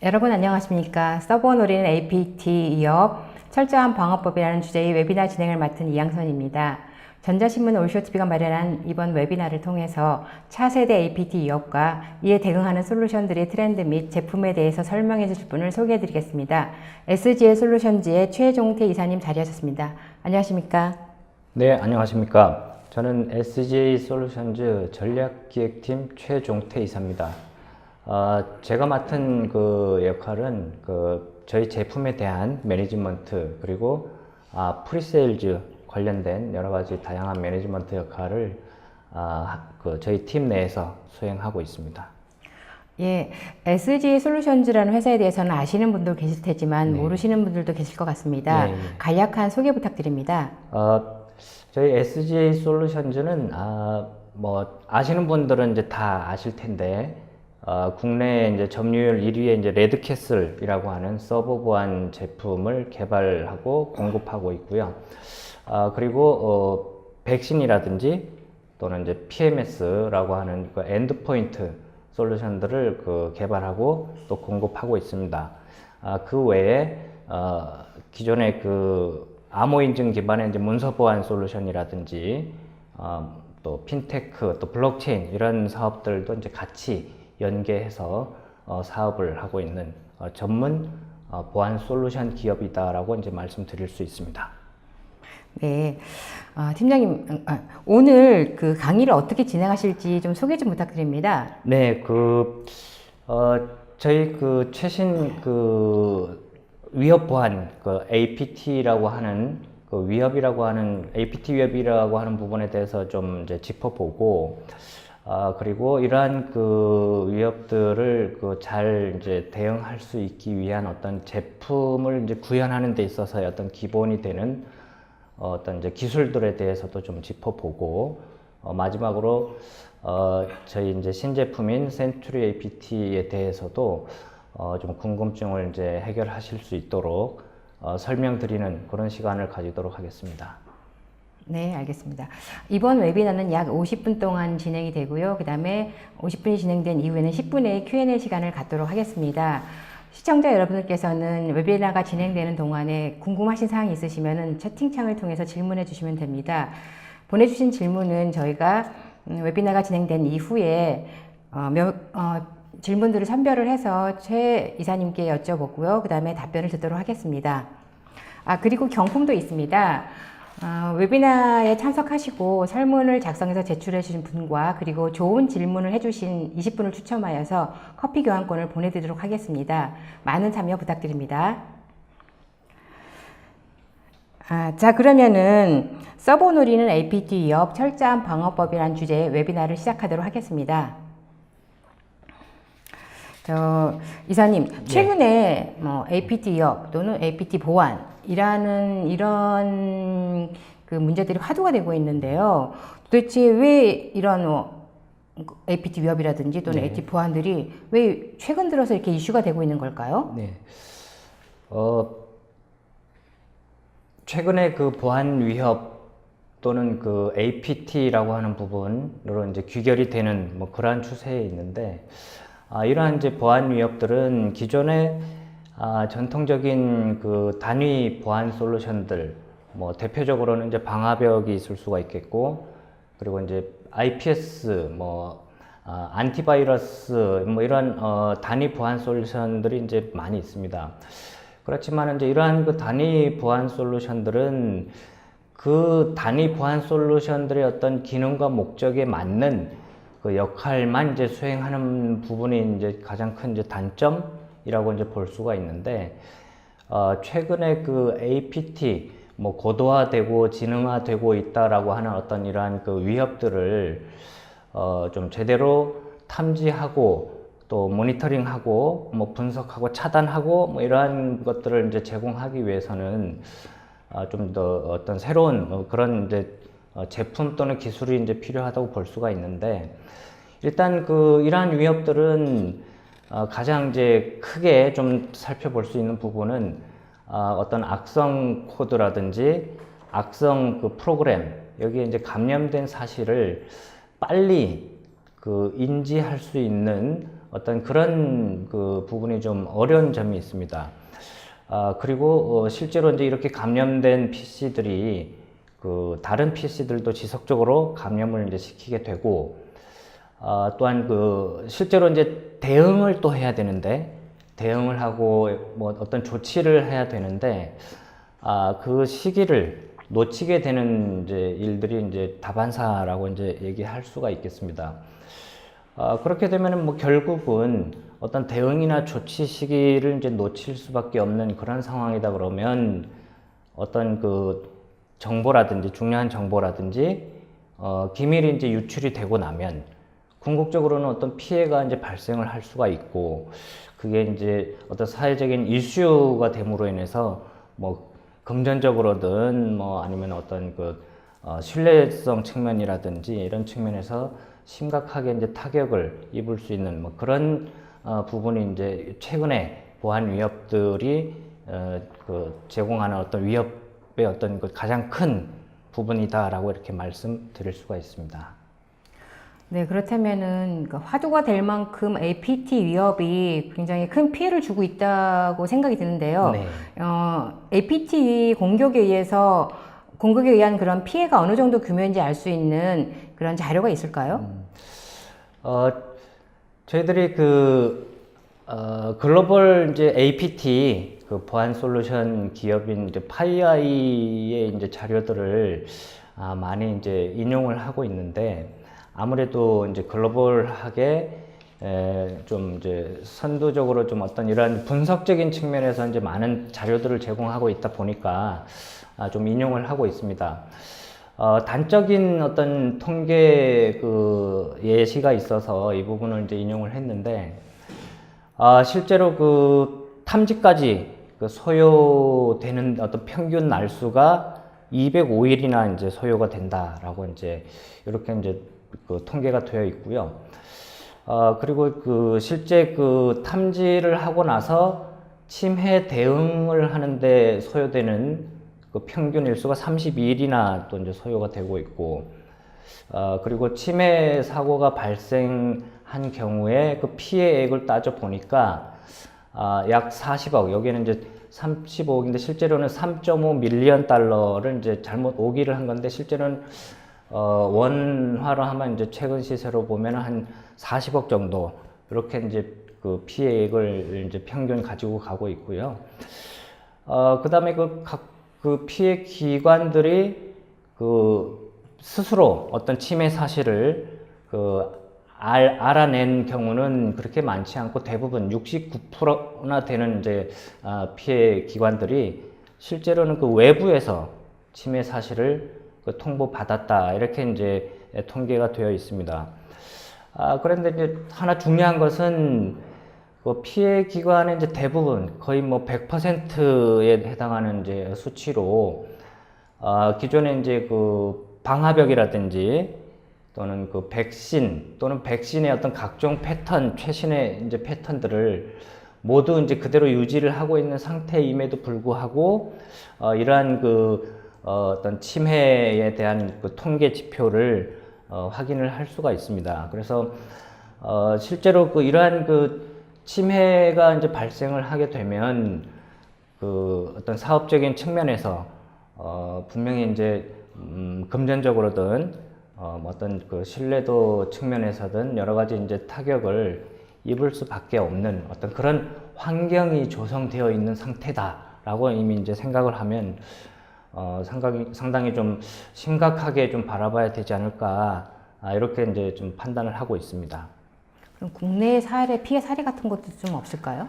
여러분 안녕하십니까? 서버 노리는 APT 이업 철저한 방어법이라는 주제의 웨비나 진행을 맡은 이양선입니다. 전자신문 올쇼TV가 마련한 이번 웨비나를 통해서 차세대 APT 이업과 이에 대응하는 솔루션들의 트렌드 및 제품에 대해서 설명해 주실 분을 소개해 드리겠습니다. SGA 솔루션즈의 최종태 이사님 자리하셨습니다. 안녕하십니까? 네, 안녕하십니까. 저는 SGA 솔루션즈 전략기획팀 최종태 이사입니다. 제가 맡은 그 역할은 저희 제품에 대한 매니지먼트 그리고 프리세일즈 관련된 여러 가지 다양한 매니지먼트 역할을 저희 팀 내에서 수행하고 있습니다. 예, SG 솔루션즈라는 회사에 대해서는 아시는 분도 계실 테지만 네. 모르시는 분들도 계실 것 같습니다. 네. 간략한 소개 부탁드립니다. 저희 SGA 솔루션즈는 아시는 분들은 이제 다 아실 텐데 국내 이제 점유율 1위의 이제 레드캐슬이라고 하는 서버 보안 제품을 개발하고 공급하고 있고요. 그리고 백신이라든지 또는 이제 PMS라고 하는 그 엔드포인트 솔루션들을 개발하고 또 공급하고 있습니다. 그 외에 기존의 암호 인증 기반의 이제 문서 보안 솔루션이라든지 또 핀테크, 또 블록체인 이런 사업들도 이제 같이 연계해서 사업을 하고 있는 전문 보안 솔루션 기업이다라고 이제 말씀드릴 수 있습니다. 네, 팀장님 오늘 그 강의를 어떻게 진행하실지 좀 소개 좀 부탁드립니다. 네, 저희 최신 위협 보안 APT라고 하는 위협이라고 하는 APT 위협이라고 하는 부분에 대해서 좀 이제 짚어보고 그리고 이러한 위협들을 잘 이제 대응할 수 있기 위한 어떤 제품을 이제 구현하는 데 있어서의 어떤 기본이 되는 어떤 이제 기술들에 대해서도 좀 짚어보고 마지막으로 저희 이제 신제품인 센츄리 APT에 대해서도 좀 궁금증을 이제 해결하실 수 있도록 설명드리는 그런 시간을 가지도록 하겠습니다. 네, 알겠습니다. 이번 웨비나는 약 50분 동안 진행이 되고요. 그 다음에 50분이 진행된 이후에는 10분의 Q&A 시간을 갖도록 하겠습니다. 시청자 여러분들께서는 웨비나가 진행되는 동안에 궁금하신 사항이 있으시면 채팅창을 통해서 질문해 주시면 됩니다. 보내주신 질문은 저희가 웨비나가 진행된 이후에 질문들을 선별을 해서 최 이사님께 여쭤보고요. 그 다음에 답변을 듣도록 하겠습니다. 그리고 경품도 있습니다. 웨비나에 참석하시고 설문을 작성해서 제출해 주신 분과 그리고 좋은 질문을 해주신 20분을 추첨하여서 커피 교환권을 보내드리도록 하겠습니다. 많은 참여 부탁드립니다. 자, 그러면은 서버 노리는 APT 위협 철저한 방어법이라는 주제의 웨비나를 시작하도록 하겠습니다. 이사님, 최근에 APT 위협 또는 APT 보안이라는 이런 문제들이 화두가 되고 있는데요. 도대체 왜 이런 APT 위협이라든지 또는 APT 보안들이 왜 최근 들어서 이렇게 이슈가 되고 있는 걸까요? 네. 최근에 보안 위협 또는 APT라고 하는 부분으로 이제 귀결이 되는 그러한 추세에 있는데 이러한 이제 보안 위협들은 기존의 전통적인 단위 보안 솔루션들 대표적으로는 이제 방화벽이 있을 수가 있겠고 그리고 이제 IPS 안티바이러스 이런 단위 보안 솔루션들이 이제 많이 있습니다. 그렇지만 이제 이러한 단위 보안 솔루션들은 단위 보안 솔루션들의 어떤 기능과 목적에 맞는 역할만 이제 수행하는 부분이 이제 가장 큰 이제 단점이라고 이제 볼 수가 있는데 최근에 APT 고도화되고 지능화되고 있다라고 하는 어떤 이러한 위협들을 좀 제대로 탐지하고 또 모니터링하고 분석하고 차단하고 이러한 것들을 이제 제공하기 위해서는 좀 더 어떤 새로운 그런 이제 제품 또는 기술이 이제 필요하다고 볼 수가 있는데 일단 이러한 위협들은 가장 이제 크게 좀 살펴볼 수 있는 부분은 어떤 악성 코드라든지 악성 프로그램 여기에 이제 감염된 사실을 빨리 인지할 수 있는 어떤 그런 그 부분이 좀 어려운 점이 있습니다. 그리고 실제로 이제 이렇게 감염된 PC들이 그 다른 PC들도 지속적으로 감염을 이제 시키게 되고, 또한 그 실제로 이제 대응을 또 해야 되는데, 대응을 하고 뭐 어떤 조치를 해야 되는데, 그 시기를 놓치게 되는 이제 일들이 이제 다반사라고 이제 얘기할 수가 있겠습니다. 그렇게 되면은 뭐 결국은 어떤 대응이나 조치 시기를 이제 놓칠 수밖에 없는 그런 상황이다 그러면, 어떤 그 정보라든지 중요한 정보라든지 기밀이 이제 유출이 되고 나면 궁극적으로는 어떤 피해가 이제 발생을 할 수가 있고, 그게 이제 어떤 사회적인 이슈가 됨으로 인해서 뭐 금전적으로든 뭐 아니면 어떤 그 신뢰성 측면이라든지 이런 측면에서 심각하게 이제 타격을 입을 수 있는 뭐 그런 부분이 이제 최근에 보안 위협들이 그 제공하는 어떤 위협의 어떤 그 가장 큰 부분이다라고 이렇게 말씀드릴 수가 있습니다. 네, 그렇다면은 그 화두가 될 만큼 APT 위협이 굉장히 큰 피해를 주고 있다고 생각이 드는데요. 네. APT 공격에 의한 그런 피해가 어느 정도 규모인지 알 수 있는 그런 자료가 있을까요? 어, 저희들이 글로벌 이제 APT 그 보안 솔루션 기업인 이제 파이아이의 이제 자료들을 많이 이제 인용을 하고 있는데, 아무래도 이제 글로벌하게 좀 이제 선도적으로 좀 어떤 이러한 분석적인 측면에서 이제 많은 자료들을 제공하고 있다 보니까 좀 인용을 하고 있습니다. 단적인 어떤 통계 그 예시가 있어서 이 부분을 이제 인용을 했는데, 실제로 그 탐지까지 그 소요되는 어떤 평균 날수가 205일이나 이제 소요가 된다라고 이제 이렇게 이제 그 통계가 되어 있고요. 그리고 그 실제 그 탐지를 하고 나서 침해 대응을 하는데 소요되는 그 평균 일수가 32일이나 또 이제 소요가 되고 있고, 그리고 침해 사고가 발생한 경우에 그 피해액을 따져 보니까 약 40억, 여기는 이제 35억인데 실제로는 3.5 밀리언 달러를 이제 잘못 오기를 한 건데, 실제로는 원화로 하면 이제 최근 시세로 보면 한 40억 정도 이렇게 이제 그 피해액을 이제 평균 가지고 가고 있고요. 그다음에 그 피해 기관들이 그 스스로 어떤 침해 사실을 알아낸 경우는 그렇게 많지 않고, 대부분 69%나 되는 이제 피해 기관들이 실제로는 그 외부에서 침해 사실을 통보받았다, 이렇게 이제 통계가 되어 있습니다. 그런데 이제 하나 중요한 것은 그 피해 기관의 이제 대부분 거의 뭐 100%에 해당하는 이제 수치로 기존에 이제 그 방화벽이라든지 또는 그 백신 또는 백신의 어떤 각종 패턴, 최신의 이제 패턴들을 모두 이제 그대로 유지를 하고 있는 상태임에도 불구하고 이러한 어떤 침해에 대한 그 통계 지표를 확인을 할 수가 있습니다. 그래서 실제로 이러한 침해가 이제 발생을 하게 되면 어떤 사업적인 측면에서 분명히 이제 금전적으로든 어떤 신뢰도 측면에서든 여러 가지 이제 타격을 입을 수밖에 없는 어떤 그런 환경이 조성되어 있는 상태다라고 이미 이제 생각을 하면 상당히 좀 심각하게 좀 바라봐야 되지 않을까, 이렇게 이제 좀 판단을 하고 있습니다. 그럼 국내 피해 사례 같은 것도 좀 없을까요?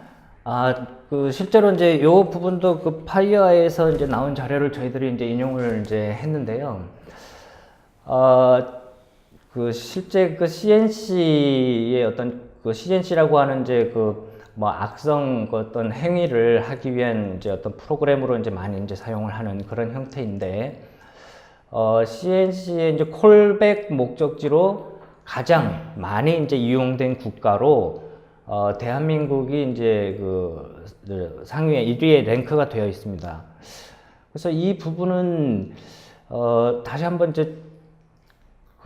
실제로 이제 요 부분도 그 파이어에서 이제 나온 자료를 저희들이 이제 인용을 이제 했는데요. 실제 CNC의 어떤 CNC라고 하는 이제 뭐 악성 어떤 행위를 하기 위한 이제 어떤 프로그램으로 이제 많이 이제 사용을 하는 그런 형태인데, CNC의 이제 콜백 목적지로 가장 많이 이제 이용된 국가로 대한민국이 이제 상위에 1위에 랭크가 되어 있습니다. 그래서 이 부분은 다시 한번 이제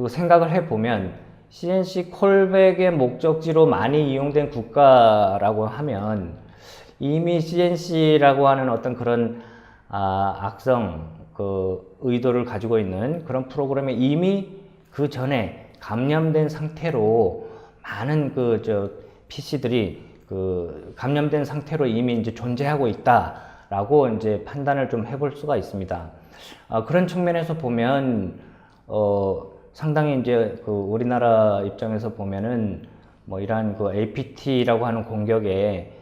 생각을 해보면, CNC 콜백의 목적지로 많이 이용된 국가라고 하면 이미 CNC라고 하는 어떤 그런 악성 그 의도를 가지고 있는 그런 프로그램에 이미 그 전에 감염된 상태로 많은 PC들이 그 감염된 상태로 이미 이제 존재하고 있다라고 이제 판단을 좀 해볼 수가 있습니다. 그런 측면에서 보면 상당히 이제 그 우리나라 입장에서 보면은 뭐 이러한 그 APT라고 하는 공격에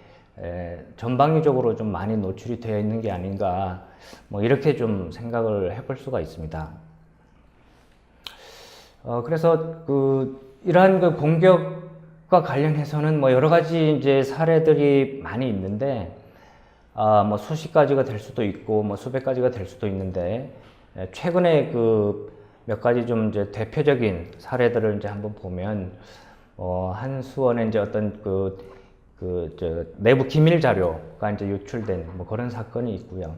전방위적으로 좀 많이 노출이 되어 있는 게 아닌가, 뭐 이렇게 좀 생각을 해볼 수가 있습니다. 그래서 이러한 그 공격과 관련해서는 뭐 여러 가지 이제 사례들이 많이 있는데, 뭐 수십 가지가 될 수도 있고, 뭐 수백 가지가 될 수도 있는데, 최근에 몇 가지 좀 이제 대표적인 사례들을 이제 한번 보면, 한수원에 이제 어떤 내부 기밀 자료가 이제 유출된 뭐 그런 사건이 있고요.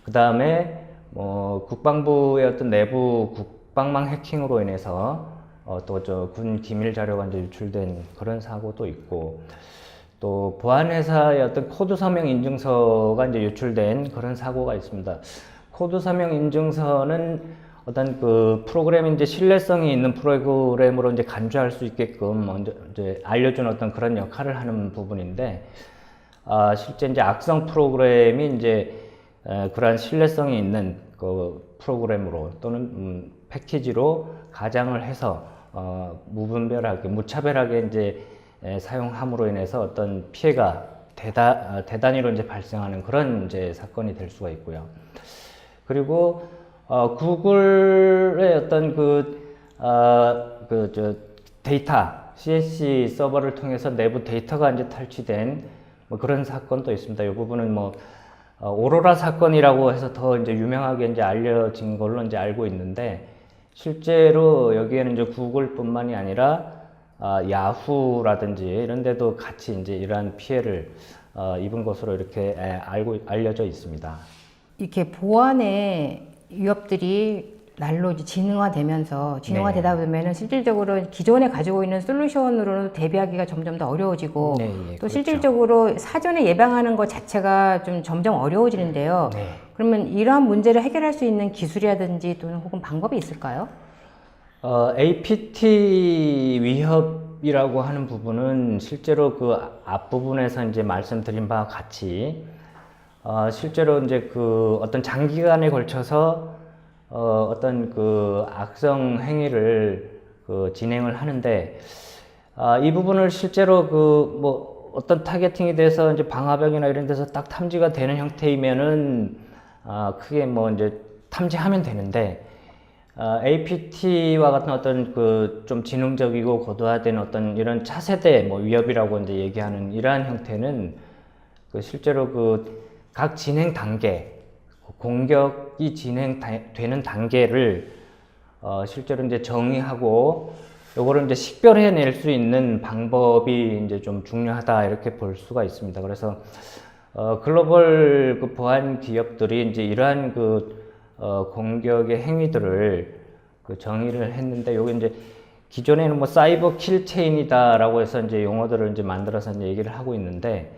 그 다음에 국방부의 어떤 내부 국방망 해킹으로 인해서 또 군 기밀 자료가 이제 유출된 그런 사고도 있고, 또 보안회사의 어떤 코드 서명 인증서가 이제 유출된 그런 사고가 있습니다. 코드 서명 인증서는 어떤 그 프로그램이 이제 신뢰성이 있는 프로그램으로 이제 간주할 수 있게끔 먼저 이제 알려준 어떤 그런 역할을 하는 부분인데, 실제 이제 악성 프로그램이 이제 그러한 신뢰성이 있는 그 프로그램으로 또는 패키지로 가장을 해서 무분별하게 무차별하게 이제 사용함으로 인해서 어떤 피해가 대단위로 이제 발생하는 그런 이제 사건이 될 수가 있고요. 그리고 구글의 어떤 데이터, CNC 서버를 통해서 내부 데이터가 이제 탈취된 뭐 그런 사건도 있습니다. 이 부분은 오로라 사건이라고 해서 더 이제 유명하게 이제 알려진 걸로 이제 알고 있는데, 실제로 여기에는 이제 구글뿐만이 아니라 야후라든지 이런 데도 같이 이제 이러한 피해를 입은 것으로 이렇게 알려져 있습니다. 이렇게 보안의 위협들이 날로 이제 진화되다 보면은 실질적으로 기존에 가지고 있는 솔루션으로 대비하기가 점점 더 어려워지고, 또 그렇죠. 실질적으로 사전에 예방하는 것 자체가 좀 점점 어려워지는데요. 그러면 이러한 문제를 해결할 수 있는 기술이라든지 또는 혹은 방법이 있을까요? APT 위협이라고 하는 부분은 실제로 그 앞부분에서 이제 말씀드린 바와 같이 실제로 이제 어떤 장기간에 걸쳐서 어떤 악성 행위를 진행을 하는데, 이 부분을 실제로 뭐 어떤 타겟팅이 돼서 이제 방화벽이나 이런 데서 딱 탐지가 되는 형태이면은 크게 뭐 이제 탐지하면 되는데, APT와 같은 어떤 좀 지능적이고 고도화된 어떤 이런 차세대 뭐 위협이라고 이제 얘기하는 이러한 형태는 실제로 각 진행 단계, 공격이 진행되는 단계를 실제로 이제 정의하고 요거를 이제 식별해낼 수 있는 방법이 이제 좀 중요하다, 이렇게 볼 수가 있습니다. 그래서 글로벌 보안 기업들이 이제 이러한 공격의 행위들을 정의를 했는데, 요게 이제 기존에는 뭐 사이버 킬 체인이다라고 해서 이제 용어들을 이제 만들어서 이제 얘기를 하고 있는데,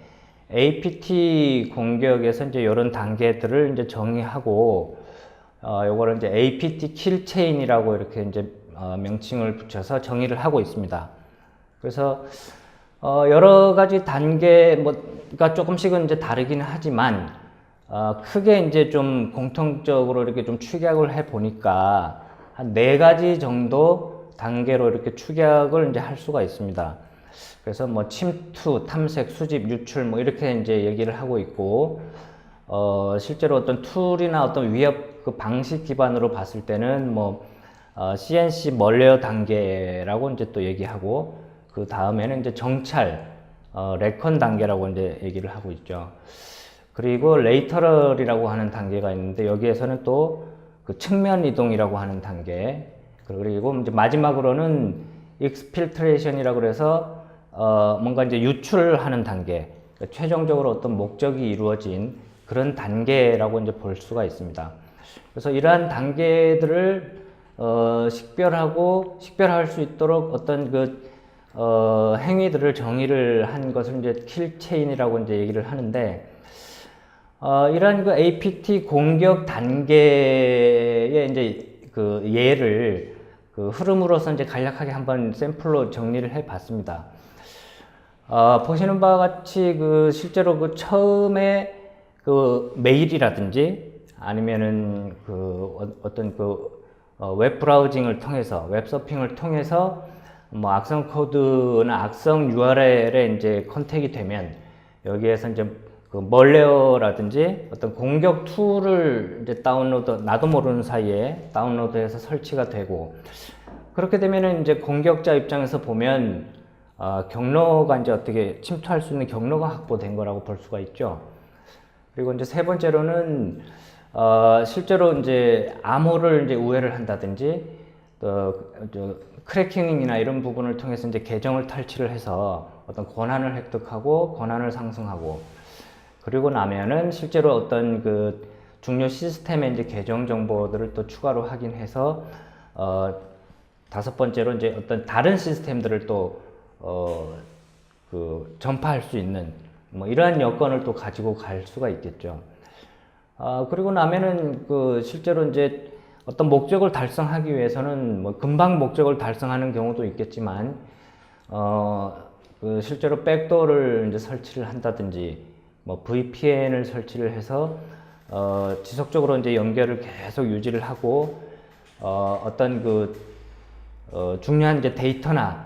APT 공격에서 이제 이런 단계들을 이제 정의하고, 요거를 이제 APT 킬 체인이라고 이렇게 이제 명칭을 붙여서 정의를 하고 있습니다. 그래서 여러 가지 단계가 조금씩은 이제 다르긴 하지만, 크게 이제 좀 공통적으로 이렇게 좀 축약을 해 보니까 한 4가지 정도 단계로 이렇게 축약을 이제 할 수가 있습니다. 그래서 뭐 침투, 탐색, 수집, 유출 뭐 이렇게 이제 얘기를 하고 있고, 실제로 어떤 툴이나 어떤 위협 방식 기반으로 봤을 때는 뭐 CNC 멀레어 단계라고 이제 또 얘기하고, 그 다음에는 이제 정찰, 레컨 단계라고 이제 얘기를 하고 있죠. 그리고 레이터럴이라고 하는 단계가 있는데, 여기에서는 또 측면 이동이라고 하는 단계, 그리고 이제 마지막으로는 익스필트레이션이라고 그래서 뭔가 이제 유출하는 단계, 그러니까 최종적으로 어떤 목적이 이루어진 그런 단계라고 이제 볼 수가 있습니다. 그래서 이러한 단계들을 식별할 수 있도록 어떤 행위들을 정의를 한 것을 이제 킬체인이라고 이제 얘기를 하는데, 이러한 APT 공격 단계의 이제 예를 흐름으로서 이제 간략하게 한번 샘플로 정리를 해 봤습니다. 보시는 바와 같이 실제로 처음에 메일이라든지 아니면은 어떤 웹 브라우징을 통해서, 웹 서핑을 통해서 뭐 악성 코드나 악성 URL에 이제 컨택이 되면 여기에서 이제 멀웨어라든지 어떤 공격 툴을 이제 나도 모르는 사이에 다운로드해서 설치가 되고, 그렇게 되면은 이제 공격자 입장에서 보면 경로가 이제 어떻게 침투할 수 있는 경로가 확보된 거라고 볼 수가 있죠. 그리고 이제 세 번째로는 실제로 이제 암호를 이제 우회를 한다든지 크래킹이나 이런 부분을 통해서 이제 계정을 탈취를 해서 어떤 권한을 획득하고 권한을 상승하고, 그리고 나면은 실제로 어떤 중요 시스템에 이제 계정 정보들을 또 추가로 확인해서 다섯 번째로 이제 어떤 다른 시스템들을 또 전파할 수 있는 뭐 이러한 여건을 또 가지고 갈 수가 있겠죠. 그리고 나면은 실제로 이제 어떤 목적을 달성하기 위해서는 뭐 금방 목적을 달성하는 경우도 있겠지만, 실제로 백도어를 이제 설치를 한다든지 뭐 VPN을 설치를 해서 지속적으로 이제 연결을 계속 유지를 하고, 어떤 중요한 이제 데이터나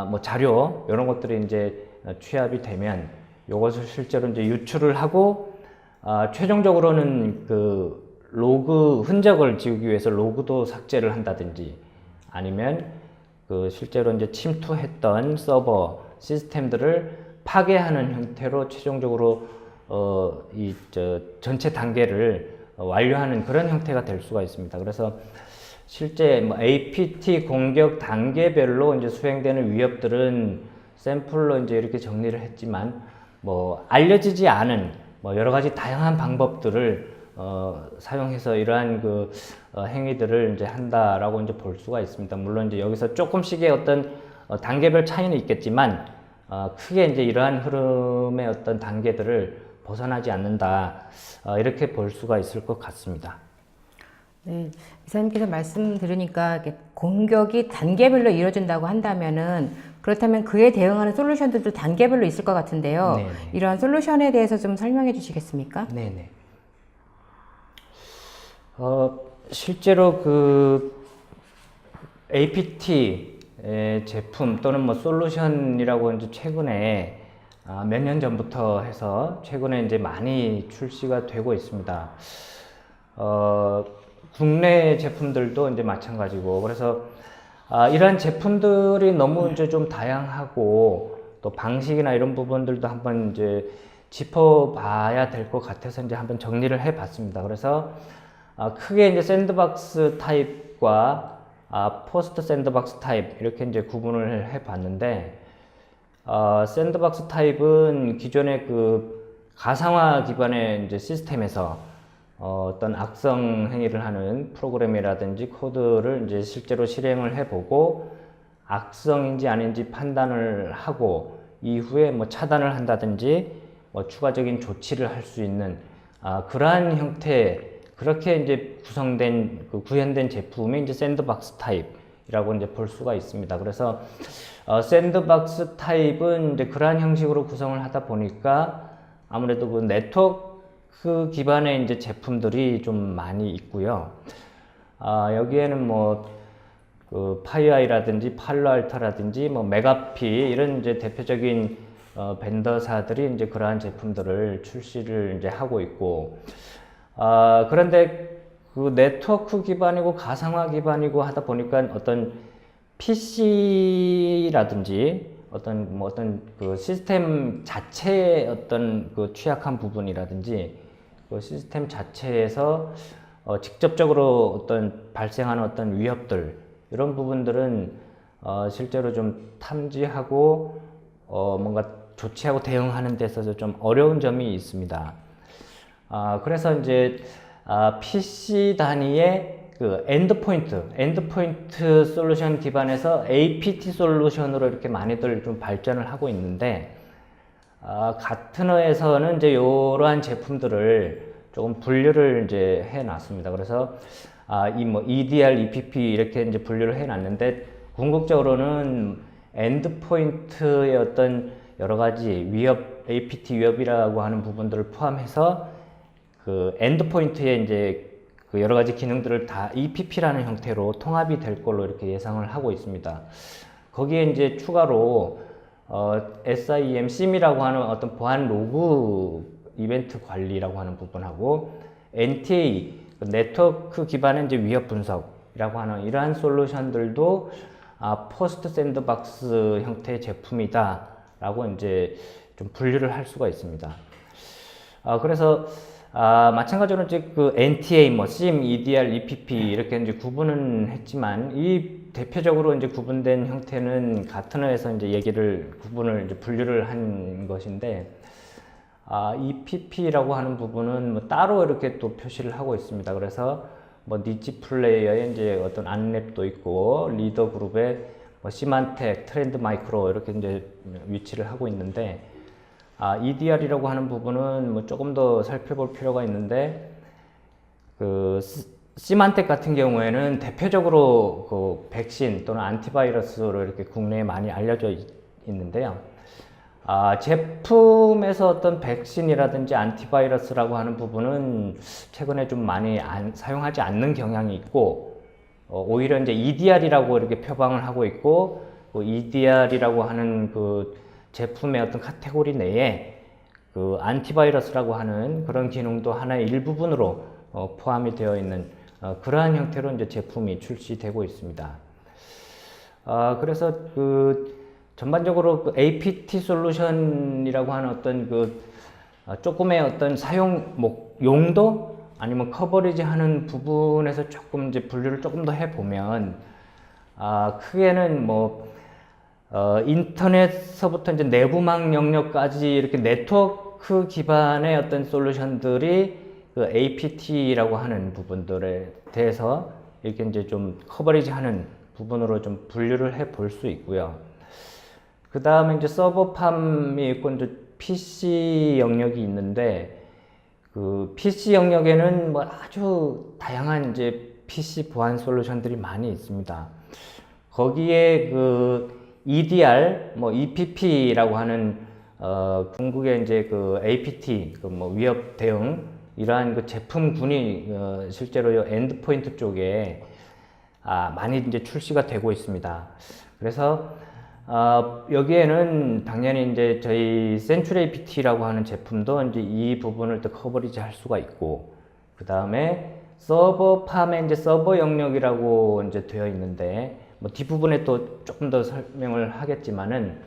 뭐 자료 이런 것들이 이제 취합이 되면 이것을 실제로 이제 유출을 하고, 최종적으로는 로그 흔적을 지우기 위해서 로그도 삭제를 한다든지, 아니면 실제로 이제 침투했던 서버 시스템들을 파괴하는 형태로 최종적으로 전체 단계를 완료하는 그런 형태가 될 수가 있습니다. 그래서 실제 뭐 APT 공격 단계별로 이제 수행되는 위협들은 샘플로 이제 이렇게 정리를 했지만, 뭐 알려지지 않은 뭐 여러 가지 다양한 방법들을 사용해서 이러한 행위들을 이제 한다라고 이제 볼 수가 있습니다. 물론 이제 여기서 조금씩의 어떤 단계별 차이는 있겠지만, 크게 이제 이러한 흐름의 어떤 단계들을 벗어나지 않는다, 이렇게 볼 수가 있을 것 같습니다. 네, 이사님께서 말씀 들으니까 공격이 단계별로 이루어진다고 한다면은, 그렇다면 그에 대응하는 솔루션들도 단계별로 있을 것 같은데요. 네네. 이러한 솔루션에 대해서 좀 설명해 주시겠습니까? 네네. 실제로 APT 제품 또는 뭐 솔루션이라고 이제 최근에 몇 년 전부터 해서 최근에 이제 많이 출시가 되고 있습니다. 국내 제품들도 이제 마찬가지고, 그래서 이러한 제품들이 너무 이제 좀 다양하고 또 방식이나 이런 부분들도 한번 이제 짚어봐야 될 것 같아서 이제 한번 정리를 해봤습니다. 그래서 크게 이제 샌드박스 타입과 포스트 샌드박스 타입 이렇게 이제 구분을 해봤는데, 샌드박스 타입은 기존의 가상화 기반의 이제 시스템에서 어떤 악성 행위를 하는 프로그램이라든지 코드를 이제 실제로 실행을 해보고 악성인지 아닌지 판단을 하고 이후에 뭐 차단을 한다든지 뭐 추가적인 조치를 할 수 있는 그러한 형태, 그렇게 이제 구현된 제품이 이제 샌드박스 타입이라고 이제 볼 수가 있습니다. 그래서 샌드박스 타입은 이제 그러한 형식으로 구성을 하다 보니까 아무래도 네트워크 기반의 이제 제품들이 좀 많이 있고요. 여기에는 뭐 파이아이라든지 팔로알토라든지 뭐 메가피 이런 이제 대표적인 벤더사들이 이제 그러한 제품들을 출시를 이제 하고 있고, 그런데 네트워크 기반이고 가상화 기반이고 하다 보니까 어떤 PC라든지 어떤 시스템 자체의 어떤 취약한 부분이라든지 시스템 자체에서 직접적으로 어떤 발생하는 어떤 위협들, 이런 부분들은 실제로 좀 탐지하고 뭔가 조치하고 대응하는 데 있어서 좀 어려운 점이 있습니다. 그래서 이제 PC 단위의 그 엔드포인트 솔루션 기반에서 APT 솔루션으로 이렇게 많이들 좀 발전을 하고 있는데, 가트너에서는 이제 이러한 제품들을 조금 분류를 이제 해놨습니다. 그래서 이 뭐 EDR, EPP 이렇게 이제 분류를 해놨는데, 궁극적으로는 엔드포인트의 어떤 여러 가지 위협, APT 위협이라고 하는 부분들을 포함해서 그 엔드포인트에 이제 그 여러 가지 기능들을 다 EPP라는 형태로 통합이 될 걸로 이렇게 예상을 하고 있습니다. 거기에 이제 추가로 SIEM, SIEM이라고 하는 어떤 보안 로그 이벤트 관리라고 하는 부분하고 NTA, 네트워크 기반의 이제 위협 분석이라고 하는 이러한 솔루션들도 포스트 샌드박스 형태의 제품이다라고 이제 좀 분류를 할 수가 있습니다. 그래서 마찬가지로 이제 그 NTA, 뭐 SIEM, EDR, EPP 이렇게 이제 구분은 했지만 이 대표적으로 이제 구분된 형태는 가트너에서 이제 구분을 이제 분류를 한 것인데, EPP라고 하는 부분은 뭐 따로 이렇게 또 표시를 하고 있습니다. 그래서 뭐 니치 플레이어의 이제 어떤 안랩도 있고 리더 그룹의 뭐 시만텍, 트렌드 마이크로 이렇게 이제 위치를 하고 있는데, EDR이라고 하는 부분은 뭐 조금 더 살펴볼 필요가 있는데, 그 시만텍 같은 경우에는 대표적으로 그 백신 또는 안티바이러스로 이렇게 국내에 많이 알려져 있는데요. 제품에서 어떤 백신이라든지 안티바이러스라고 하는 부분은 최근에 좀 많이 사용하지 않는 경향이 있고, 오히려 이제 EDR이라고 이렇게 표방을 하고 있고, 그 EDR이라고 하는 그 제품의 어떤 카테고리 내에 그 안티바이러스라고 하는 그런 기능도 하나의 일부분으로 포함이 되어 있는 그러한 형태로 이제 제품이 출시되고 있습니다. 그래서 그 전반적으로 그 APT 솔루션이라고 하는 어떤 그 조금의 어떤 용도 아니면 커버리지 하는 부분에서 조금 이제 분류를 조금 더 해보면, 크게는 뭐 인터넷서부터 이제 내부망 영역까지 이렇게 네트워크 기반의 어떤 솔루션들이 그 APT라고 하는 부분들에 대해서 이렇게 이제 좀 커버리지 하는 부분으로 좀 분류를 해 볼 수 있고요. 그 다음에 이제 서버팜이 있고 이제 PC 영역이 있는데, 그 PC 영역에는 뭐 아주 다양한 이제 PC 보안 솔루션들이 많이 있습니다. 거기에 그 EDR, 뭐 EPP라고 하는 궁극의 이제 그 APT, 그 뭐 위협 대응 이러한 그 제품군이 실제로 엔드포인트 쪽에 많이 이제 출시가 되고 있습니다. 그래서 여기에는 당연히 이제 저희 센츄리 APT라고 하는 제품도 이제 이 부분을 또 커버리지 할 수가 있고, 그 다음에 서버팜에 이제 서버 영역이라고 이제 되어 있는데, 뭐 뒷부분에 또 조금 더 설명을 하겠지만은,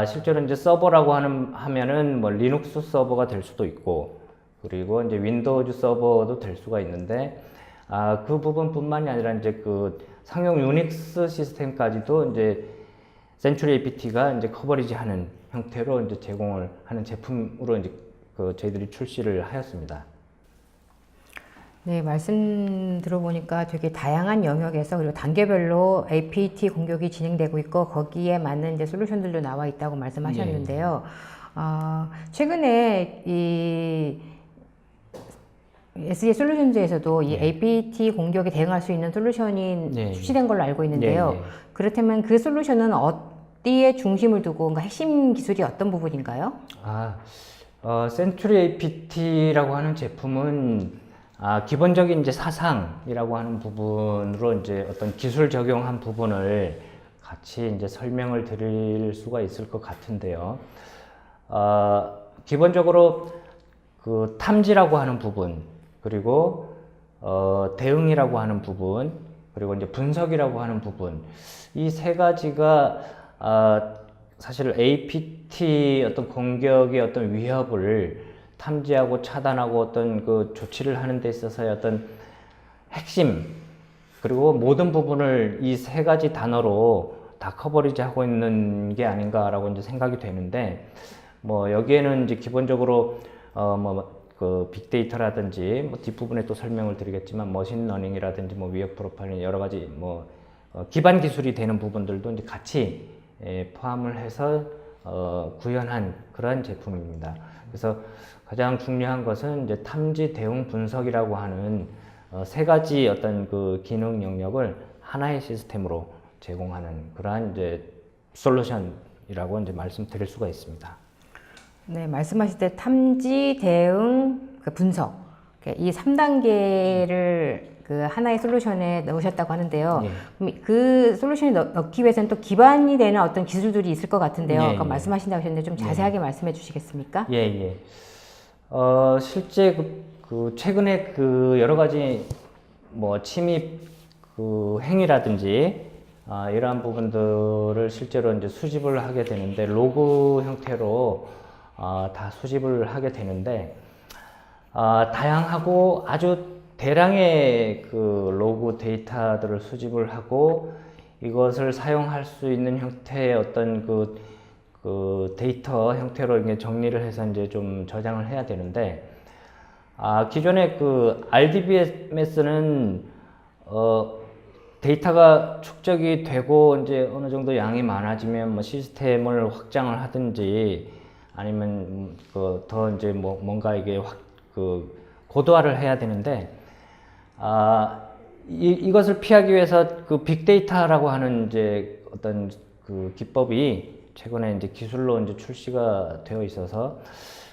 실제로 이제 서버라고 하면은 뭐 리눅스 서버가 될 수도 있고, 그리고 이제 윈도우즈 서버도 될 수가 있는데, 그 부분뿐만이 아니라 이제 그 상용 유닉스 시스템까지도 이제 센츄리 APT가 이제 커버리지 하는 형태로 이제 제공을 하는 제품으로 이제 그 저희들이 출시를 하였습니다. 네, 말씀 들어보니까 되게 다양한 영역에서 그리고 단계별로 APT 공격이 진행되고 있고 거기에 맞는 이제 솔루션들도 나와 있다고 말씀하셨는데요. 최근에 이 SE 솔루션즈에서도 이 APT 공격에 대응할 수 있는 솔루션이 출시된 걸로 알고 있는데요. 그렇다면 그 솔루션은 어디에 중심을 두고 그러니까 핵심 기술이 어떤 부분인가요? 센츄리 APT라고 하는 제품은 기본적인 이제 사상이라고 하는 부분으로 이제 어떤 기술 적용한 부분을 같이 이제 설명을 드릴 수가 있을 것 같은데요. 기본적으로 그 탐지라고 하는 부분, 그리고 대응이라고 하는 부분, 그리고 이제 분석이라고 하는 부분, 이 세 가지가 사실 APT 어떤 공격의 어떤 위협을 탐지하고 차단하고 어떤 그 조치를 하는 데 있어서의 어떤 핵심, 그리고 모든 부분을 이 세 가지 단어로 다 커버리지 하고 있는 게 아닌가라고 이제 생각이 되는데, 뭐 여기에는 이제 기본적으로 그 빅데이터라든지 뭐 뒷부분에 또 설명을 드리겠지만 머신러닝이라든지 뭐 위협 프로파일링 여러 가지 뭐 기반 기술이 되는 부분들도 이제 같이 포함을 해서 구현한 그러한 제품입니다. 그래서 가장 중요한 것은 이제 탐지 대응 분석이라고 하는 세 가지 어떤 그 기능 영역을 하나의 시스템으로 제공하는 그러한 이제 솔루션이라고 이제 말씀드릴 수가 있습니다. 네, 말씀하실 때 탐지, 대응, 분석 이 3단계를 그 하나의 솔루션에 넣으셨다고 하는데요. 예. 그럼 그 솔루션에 넣기 위해서는 또 기반이 되는 어떤 기술들이 있을 것 같은데요. 예, 아까 예. 말씀하신다고 하셨는데 좀 자세하게 말씀해 주시겠습니까? 예, 예. 실제 최근에 그 여러 가지 뭐 침입 그 행위라든지 이러한 부분들을 실제로 이제 수집을 하게 되는데 로그 형태로 다 수집을 하게 되는데 다양하고 아주 대량의 그 로그 데이터들을 수집을 하고 이것을 사용할 수 있는 형태의 어떤 그 데이터 형태로 이게 정리를 해서 이제 좀 저장을 해야 되는데 기존의 그 RDBMS는 데이터가 축적이 되고 이제 어느 정도 양이 많아지면 뭐 시스템을 확장을 하든지 아니면 더 이제 뭔가 이게 고도화를 해야 되는데 이것을 피하기 위해서 그 빅데이터라고 하는 이제 어떤 그 기법이 최근에 이제 기술로 이제 출시가 되어 있어서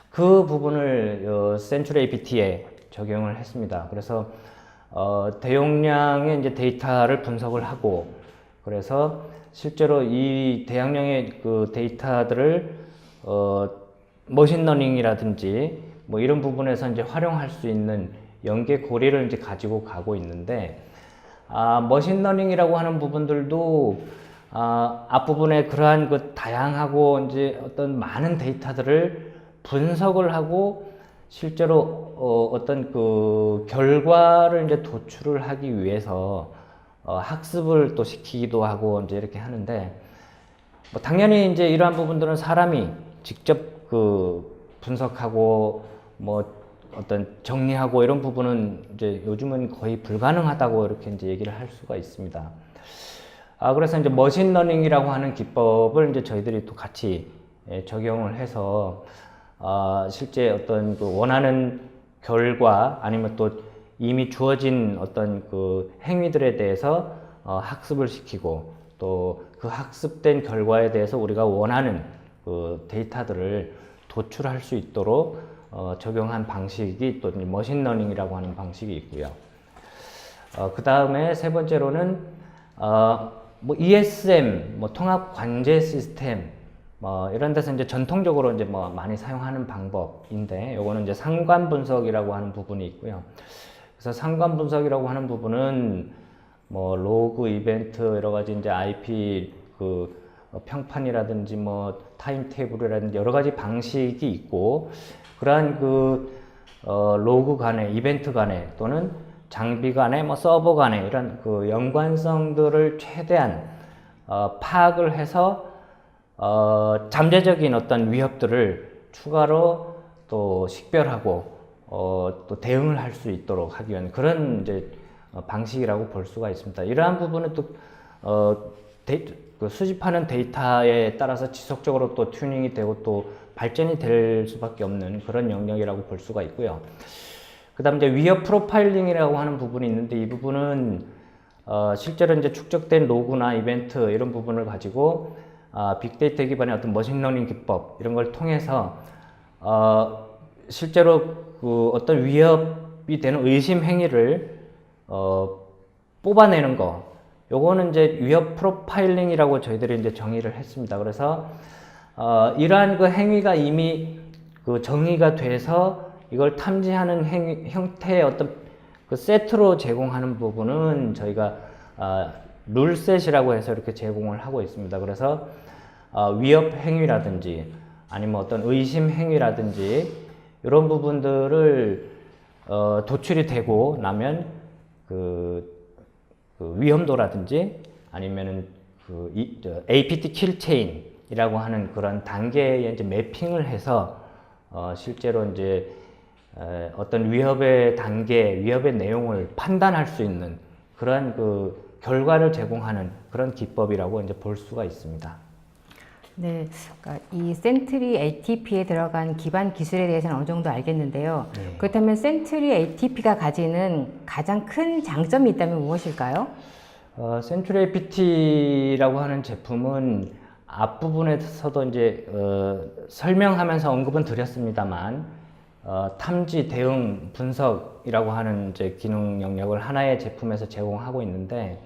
그 부분을 센츄리 APT에 적용을 했습니다. 그래서 대용량의 이제 데이터를 분석을 하고 그래서 실제로 이 대용량의 그 데이터들을 머신러닝이라든지 뭐 이런 부분에서 이제 활용할 수 있는 연계고리를 이제 가지고 가고 있는데 머신러닝이라고 하는 부분들도 앞부분에 그러한 그 다양하고 이제 어떤 많은 데이터들을 분석을 하고 실제로 어떤 그 결과를 이제 도출을 하기 위해서 학습을 또 시키기도 하고 이제 이렇게 하는데 뭐 당연히 이제 이러한 부분들은 사람이 직접 그 분석하고 뭐 어떤 정리하고 이런 부분은 이제 요즘은 거의 불가능하다고 이렇게 이제 얘기를 할 수가 있습니다. 그래서 이제 머신러닝이라고 하는 기법을 이제 저희들이 또 같이 적용을 해서 실제 어떤 그 원하는 결과 아니면 또 이미 주어진 어떤 그 행위들에 대해서 학습을 시키고 또 그 학습된 결과에 대해서 우리가 원하는 그 데이터들을 도출할 수 있도록 적용한 방식이 또 머신러닝이라고 하는 방식이 있고요. 그 다음에 세 번째로는 뭐 ESM, 뭐 통합 관제 시스템, 뭐 이런 데서 이제 전통적으로 이제 뭐 많이 사용하는 방법인데, 요거는 이제 상관 분석이라고 하는 부분이 있고요. 그래서 상관 분석이라고 하는 부분은 뭐 로그 이벤트 여러 가지 이제 IP 그 평판이라든지 뭐 타임 테이블이라든지 여러 가지 방식이 있고, 그러한 그 로그 간에 이벤트 간에 또는 장비 간에 뭐 서버 간에 이런 그 연관성들을 최대한 파악을 해서 잠재적인 어떤 위협들을 추가로 또 식별하고 또 대응을 할 수 있도록 하기 위한 그런 이제 방식이라고 볼 수가 있습니다. 이러한 부분은 또 그 수집하는 데이터에 따라서 지속적으로 또 튜닝이 되고 또 발전이 될 수밖에 없는 그런 영역이라고 볼 수가 있고요. 그 다음 이제 위협 프로파일링이라고 하는 부분이 있는데, 이 부분은 실제로 이제 축적된 로그나 이벤트 이런 부분을 가지고 빅데이터 기반의 어떤 머신러닝 기법 이런 걸 통해서 실제로 그 어떤 위협이 되는 의심 행위를 뽑아내는 거, 요거는 이제 위협 프로파일링이라고 저희들이 이제 정의를 했습니다. 그래서 이러한 그 행위가 이미 그 정의가 돼서 이걸 탐지하는 형태의 어떤 그 세트로 제공하는 부분은 저희가 룰셋이라고 해서 이렇게 제공을 하고 있습니다. 그래서 위협 행위라든지 아니면 어떤 의심 행위라든지 이런 부분들을 도출이 되고 나면 그 위험도라든지 아니면은 APT 킬 체인이라고 하는 그런 단계에 이제 매핑을 해서 실제로 이제 어떤 위협의 단계, 위협의 내용을 판단할 수 있는 그런 그 결과를 제공하는 그런 기법이라고 이제 볼 수가 있습니다. 네, 그러니까 이 센트리 ATP에 들어간 기반 기술에 대해서는 어느 정도 알겠는데요. 네. 그렇다면 센트리 ATP가 가지는 가장 큰 장점이 있다면 무엇일까요? 센츄리 APT라고 하는 제품은 앞부분에서도 이제 설명하면서 언급은 드렸습니다만 탐지, 대응, 분석이라고 하는 이제 기능 영역을 하나의 제품에서 제공하고 있는데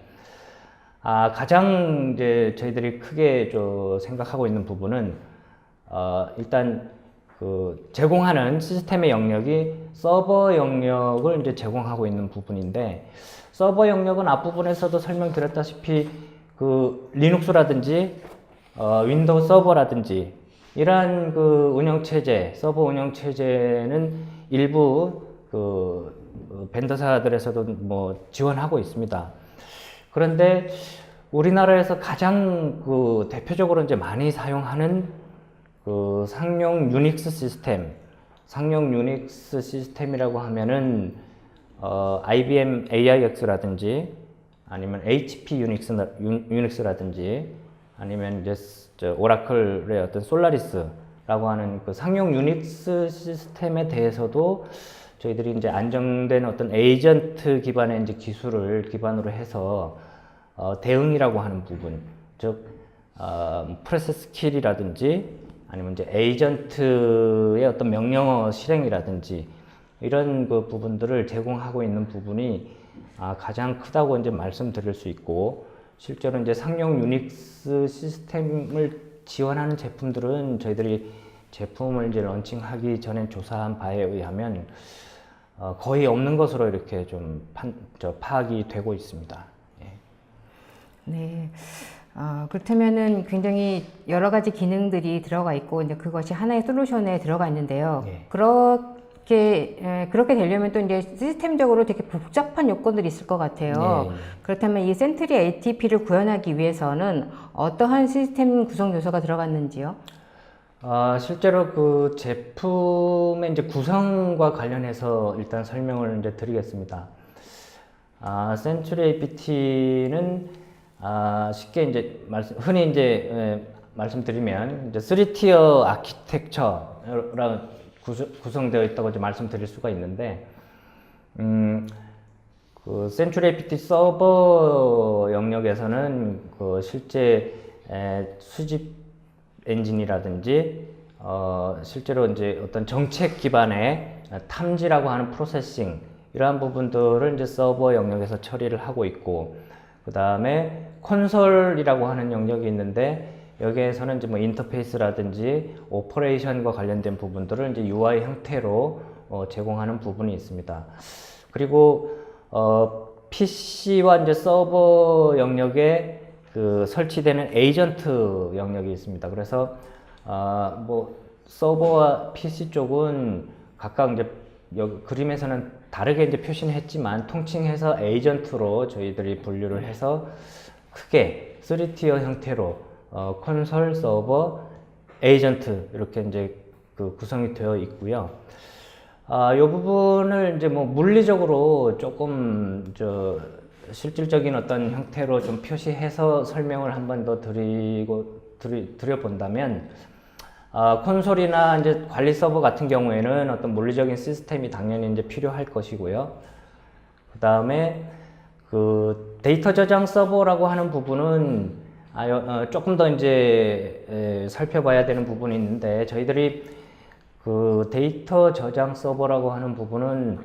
가장 이제 저희들이 크게 생각하고 있는 부분은 일단 그 제공하는 시스템의 영역이 서버 영역을 이제 제공하고 있는 부분인데 서버 영역은 앞부분에서도 설명드렸다시피 그 리눅스라든지 윈도우 서버라든지 이러한 그 운영체제, 서버 운영체제는 일부 그 벤더사들에서도 뭐 지원하고 있습니다. 그런데 우리나라에서 가장 그 대표적으로 이제 많이 사용하는 그 상용 유닉스 시스템이라고 하면은 IBM AIX라든지 아니면 HP 유닉스라든지 아니면 이제 오라클의 어떤 솔라리스라고 하는 그 상용 유닉스 시스템에 대해서도 저희들이 이제 안정된 어떤 에이전트 기반의 이제 기술을 기반으로 해서 대응이라고 하는 부분, 즉 프로세스 킬이라든지 아니면 이제 에이전트의 어떤 명령어 실행이라든지 이런 그 부분들을 제공하고 있는 부분이 가장 크다고 이제 말씀드릴 수 있고, 실제로 이제 상용 유닉스 시스템을 지원하는 제품들은 저희들이 제품을 이제 런칭하기 전에 조사한 바에 의하면 거의 없는 것으로 이렇게 좀 파악이 되고 있습니다. 예. 네. 그렇다면은 굉장히 여러 가지 기능들이 들어가 있고 이제 그것이 하나의 솔루션에 들어가 있는데요. 예. 그렇게 되려면 또 이제 시스템적으로 되게 복잡한 요건들이 있을 것 같아요. 예. 그렇다면 이 센트리 ATP를 구현하기 위해서는 어떠한 시스템 구성 요소가 들어갔는지요? 실제로 그 제품의 이제 구성과 관련해서 일단 설명을 이제 드리겠습니다. 센츄리 APT는 쉽게 이제 흔히 이제 말씀드리면 이제 3티어 아키텍처라 구성되어 있다고 이제 말씀드릴 수가 있는데, 그 센츄리 APT 서버 영역에서는 그 실제 수집 엔진이라든지 실제로 이제 어떤 정책 기반의 탐지라고 하는 프로세싱 이러한 부분들을 이제 서버 영역에서 처리를 하고 있고, 그 다음에 콘솔이라고 하는 영역이 있는데 여기에서는 이제 뭐 인터페이스라든지 오퍼레이션과 관련된 부분들을 이제 UI 형태로 제공하는 부분이 있습니다. 그리고 PC와 이제 서버 영역에 그 설치되는 에이전트 영역이 있습니다. 그래서 뭐 서버와 PC 쪽은 각각 이제 여기 그림에서는 다르게 이제 표시는 했지만 통칭해서 에이전트로 저희들이 분류를 해서 크게 3티어 형태로 콘솔, 서버, 에이전트 이렇게 이제 그 구성이 되어 있고요. 이 부분을 이제 뭐 물리적으로 조금 실질적인 어떤 형태로 좀 표시해서 설명을 한 번 더 드려본다면, 콘솔이나 이제 관리 서버 같은 경우에는 어떤 물리적인 시스템이 당연히 이제 필요할 것이고요. 그 다음에 그 데이터 저장 서버라고 하는 부분은 조금 더 이제 살펴봐야 되는 부분이 있는데, 저희들이 그 데이터 저장 서버라고 하는 부분은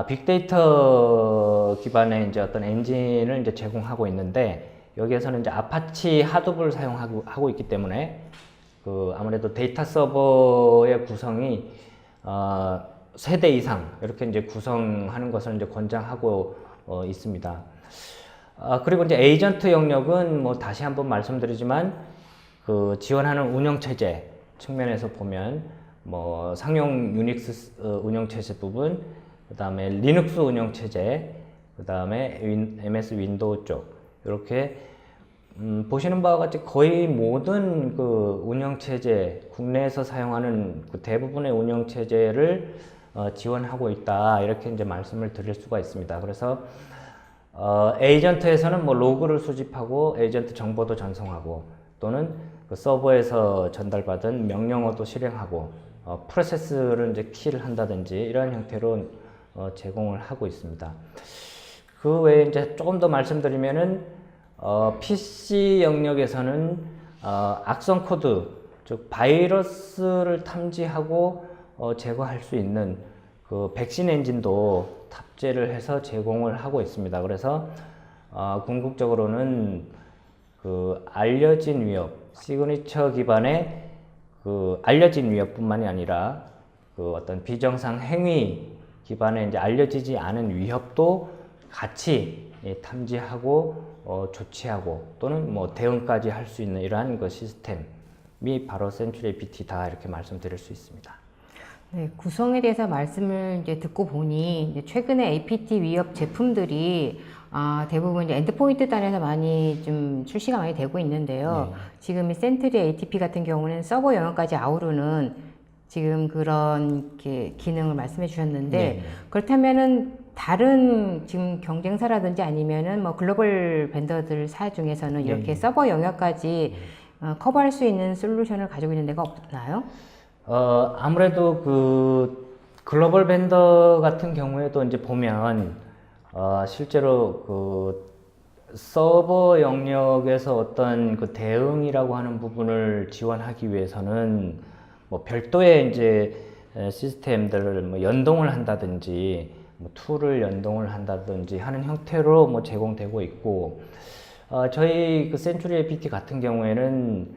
빅데이터 기반의 이제 어떤 엔진을 이제 제공하고 있는데, 여기에서는 이제 아파치 하둡을 사용하고 있기 때문에 그 아무래도 데이터 서버의 구성이 3대 이상 이렇게 이제 구성하는 것을 이제 권장하고 있습니다. 그리고 이제 에이전트 영역은 뭐 다시 한번 말씀드리지만 그 지원하는 운영체제 측면에서 보면 뭐 상용 유닉스 운영체제 부분, 그 다음에 리눅스 운영체제, 그 다음에 MS 윈도우 쪽 이렇게 보시는 바와 같이 거의 모든 그 운영체제, 국내에서 사용하는 그 대부분의 운영체제를 지원하고 있다 이렇게 이제 말씀을 드릴 수가 있습니다. 그래서 에이전트에서는 뭐 로그를 수집하고 에이전트 정보도 전송하고 또는 그 서버에서 전달받은 명령어도 실행하고 프로세스를 이제 키를 한다든지 이런 형태로 제공을 하고 있습니다. 그 외에 이제 조금 더 말씀드리면은 PC 영역에서는 악성 코드 즉 바이러스를 탐지하고 제거할 수 있는 그 백신 엔진도 탑재를 해서 제공을 하고 있습니다. 그래서 궁극적으로는 그 알려진 위협, 시그니처 기반의 그 알려진 위협뿐만이 아니라 그 어떤 비정상 행위 기반의 이제 알려지지 않은 위협도 같이 탐지하고 조치하고 또는 뭐 대응까지 할 수 있는 이러한 그 시스템이 바로 센츄리 APT다 이렇게 말씀드릴 수 있습니다. 네, 구성에 대해서 말씀을 이제 듣고 보니 이제 최근에 APT 위협 제품들이 대부분 이제 엔드포인트 단에서 많이 좀 출시가 많이 되고 있는데요. 지금 이 센트리 ATP 같은 경우는 서버 영역까지 아우르는 지금 그런 기능을 말씀해 주셨는데 그렇다면은 다른 지금 경쟁사라든지 아니면은 뭐 글로벌 벤더들사 중에서는 이렇게 서버 영역까지 커버할 수 있는 솔루션을 가지고 있는 데가 없나요? 아무래도 그 글로벌 벤더 같은 경우에도 이제 보면 실제로 그 서버 영역에서 어떤 그 대응이라고 하는 부분을 지원하기 위해서는 뭐 별도의 이제 시스템들을 뭐 연동을 한다든지 뭐 툴을 연동을 한다든지 하는 형태로 뭐 제공되고 있고 저희 그 센츄리 APT 같은 경우에는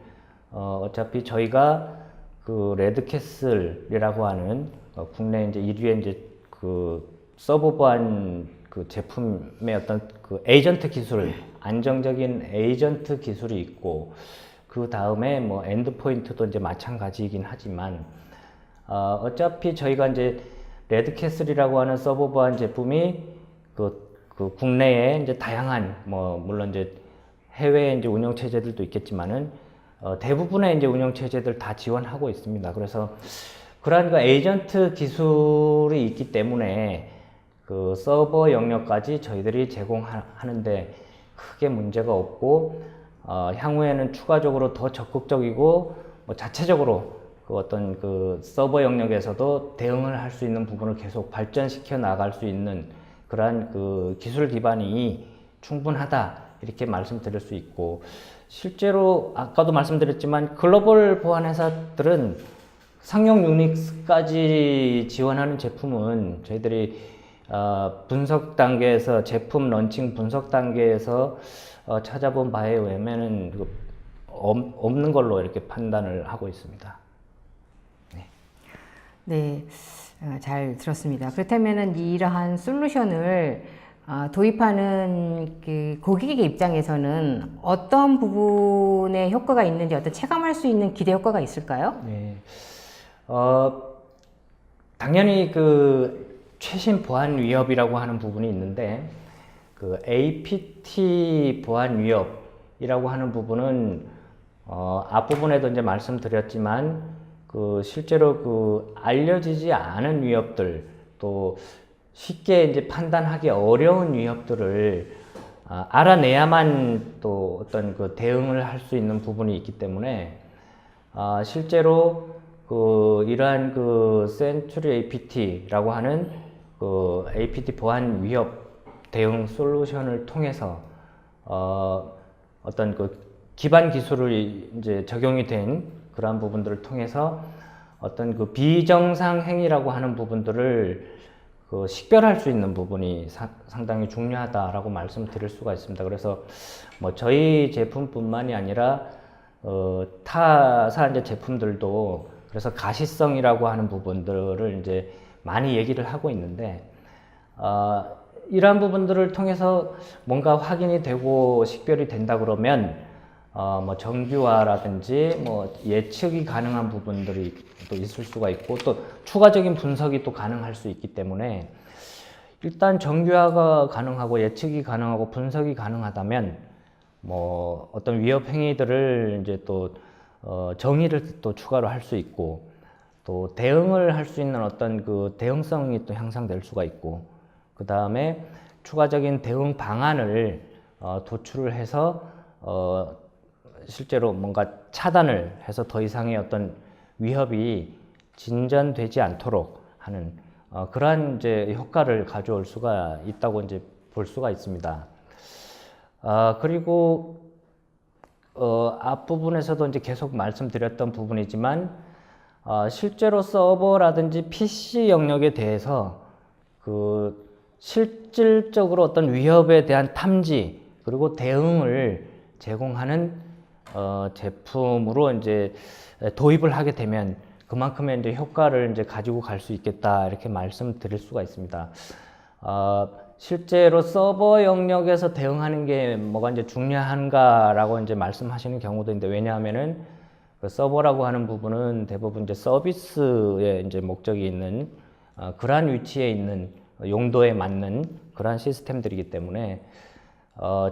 어차피 저희가 그 레드캐슬이라고 하는 국내 이제 1위의 이제 그 서버 보안 그 제품의 어떤 그 에이전트 기술, 안정적인 에이전트 기술이 있고 그 다음에 뭐 엔드포인트도 이제 마찬가지이긴 하지만 어차피 저희가 이제 레드캐슬이라고 하는 서버 보안 제품이 그 국내에 이제 다양한 뭐 물론 이제 해외에 이제 운영 체제들도 있겠지만은 대부분의 이제 운영 체제들 다 지원하고 있습니다. 그래서 그러한 그 에이전트 기술이 있기 때문에 그 서버 영역까지 저희들이 제공하는데 크게 문제가 없고 향후에는 추가적으로 더 적극적이고 뭐 자체적으로 그 어떤 그 서버 영역에서도 대응을 할 수 있는 부분을 계속 발전시켜 나갈 수 있는 그러한 그 기술 기반이 충분하다 이렇게 말씀드릴 수 있고 실제로 아까도 말씀드렸지만 글로벌 보안 회사들은 상용 유닉스까지 지원하는 제품은 저희들이 분석 단계에서 제품 런칭 분석 단계에서 찾아본 바에 의하면은 없는 걸로 이렇게 판단을 하고 있습니다. 네, 잘 들었습니다. 그렇다면은 이러한 솔루션을 도입하는 그 고객의 입장에서는 어떤 부분에 효과가 있는지 어떤 체감할 수 있는 기대 효과가 있을까요? 네, 당연히 그 최신 보안 위협이라고 하는 부분이 있는데 그 APT 보안 위협이라고 하는 부분은 앞부분에도 이제 말씀드렸지만 그 실제로 그 알려지지 않은 위협들 또 쉽게 이제 판단하기 어려운 위협들을 알아내야만 또 어떤 그 대응을 할 수 있는 부분이 있기 때문에 실제로 그 이러한 그 센츄리 APT라고 하는 그 APT 보안 위협 대응 솔루션을 통해서 어떤 그 기반 기술을 이제 적용이 된 그러한 부분들을 통해서 어떤 그 비정상 행위라고 하는 부분들을 그 식별할 수 있는 부분이 상당히 중요하다라고 말씀드릴 수가 있습니다. 그래서 뭐 저희 제품뿐만이 아니라 타사 이제 제품들도 그래서 가시성이라고 하는 부분들을 이제 많이 얘기를 하고 있는데 이러한 부분들을 통해서 뭔가 확인이 되고 식별이 된다 그러면 뭐 정규화라든지 뭐 예측이 가능한 부분들이 또 있을 수가 있고 또 추가적인 분석이 또 가능할 수 있기 때문에 일단 정규화가 가능하고 예측이 가능하고 분석이 가능하다면 뭐 어떤 위협 행위들을 이제 또 정의를 또 추가로 할 수 있고 또 대응을 할 수 있는 어떤 그 대응성이 또 향상될 수가 있고, 그 다음에 추가적인 대응 방안을 도출을 해서 실제로 뭔가 차단을 해서 더 이상의 어떤 위협이 진전되지 않도록 하는 그러한 이제 효과를 가져올 수가 있다고 이제 볼 수가 있습니다. 그리고 앞부분에서도 이제 계속 말씀드렸던 부분이지만 실제로 서버라든지 PC 영역에 대해서 그 실질적으로 어떤 위협에 대한 탐지 그리고 대응을 제공하는 제품으로 이제 도입을 하게 되면 그만큼의 이제 효과를 이제 가지고 갈 수 있겠다 이렇게 말씀드릴 수가 있습니다. 실제로 서버 영역에서 대응하는 게 뭐가 이제 중요한가라고 이제 말씀하시는 경우도 있는데, 왜냐하면은 그 서버라고 하는 부분은 대부분 이제 서비스에 이제 목적이 있는 그러한 위치에 있는 용도에 맞는 그러한 시스템들이기 때문에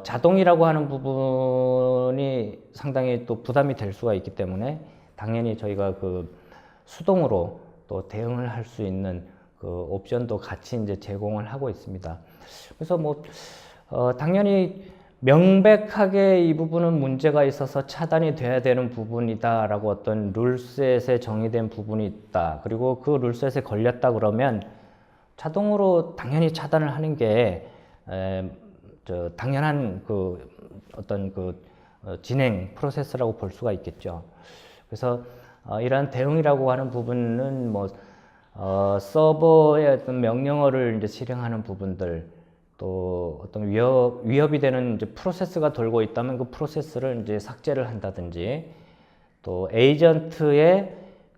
자동이라고 하는 부분이 상당히 또 부담이 될 수가 있기 때문에 당연히 저희가 그 수동으로 또 대응을 할 수 있는 그 옵션도 같이 이제 제공을 하고 있습니다. 그래서 뭐 당연히 명백하게 이 부분은 문제가 있어서 차단이 돼야 되는 부분이다라고 어떤 룰셋에 정의된 부분이 있다. 그리고 그 룰셋에 걸렸다 그러면 자동으로 당연히 차단을 하는 게 당연한 그 어떤 그 진행 프로세스라고 볼 수가 있겠죠. 그래서 이러한 대응이라고 하는 부분은 뭐 서버의 어떤 명령어를 이제 실행하는 부분들, 또 어떤 위협이 되는 이제 프로세스가 돌고 있다면 그 프로세스를 이제 삭제를 한다든지, 또 에이전트의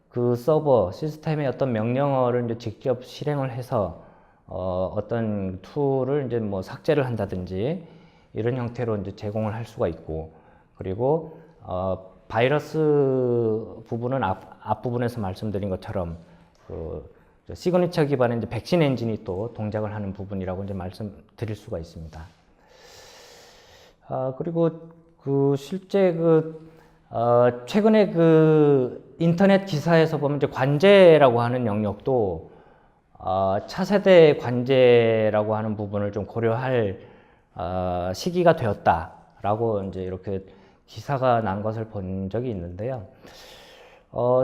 그 서버 시스템의 어떤 명령어를 이제 직접 실행을 해서 어떤 툴을 이제 뭐 삭제를 한다든지 이런 형태로 이제 제공을 할 수가 있고, 그리고 바이러스 부분은 앞부분에서 말씀드린 것처럼 그 시그니처 기반의 이제 백신 엔진이 또 동작을 하는 부분이라고 이제 말씀드릴 수가 있습니다. 그리고 그 실제 최근에 그 인터넷 기사에서 보면 이제 관제라고 하는 영역도 차세대 관제라고 하는 부분을 좀 고려할 시기가 되었다라고 이제 이렇게 기사가 난 것을 본 적이 있는데요.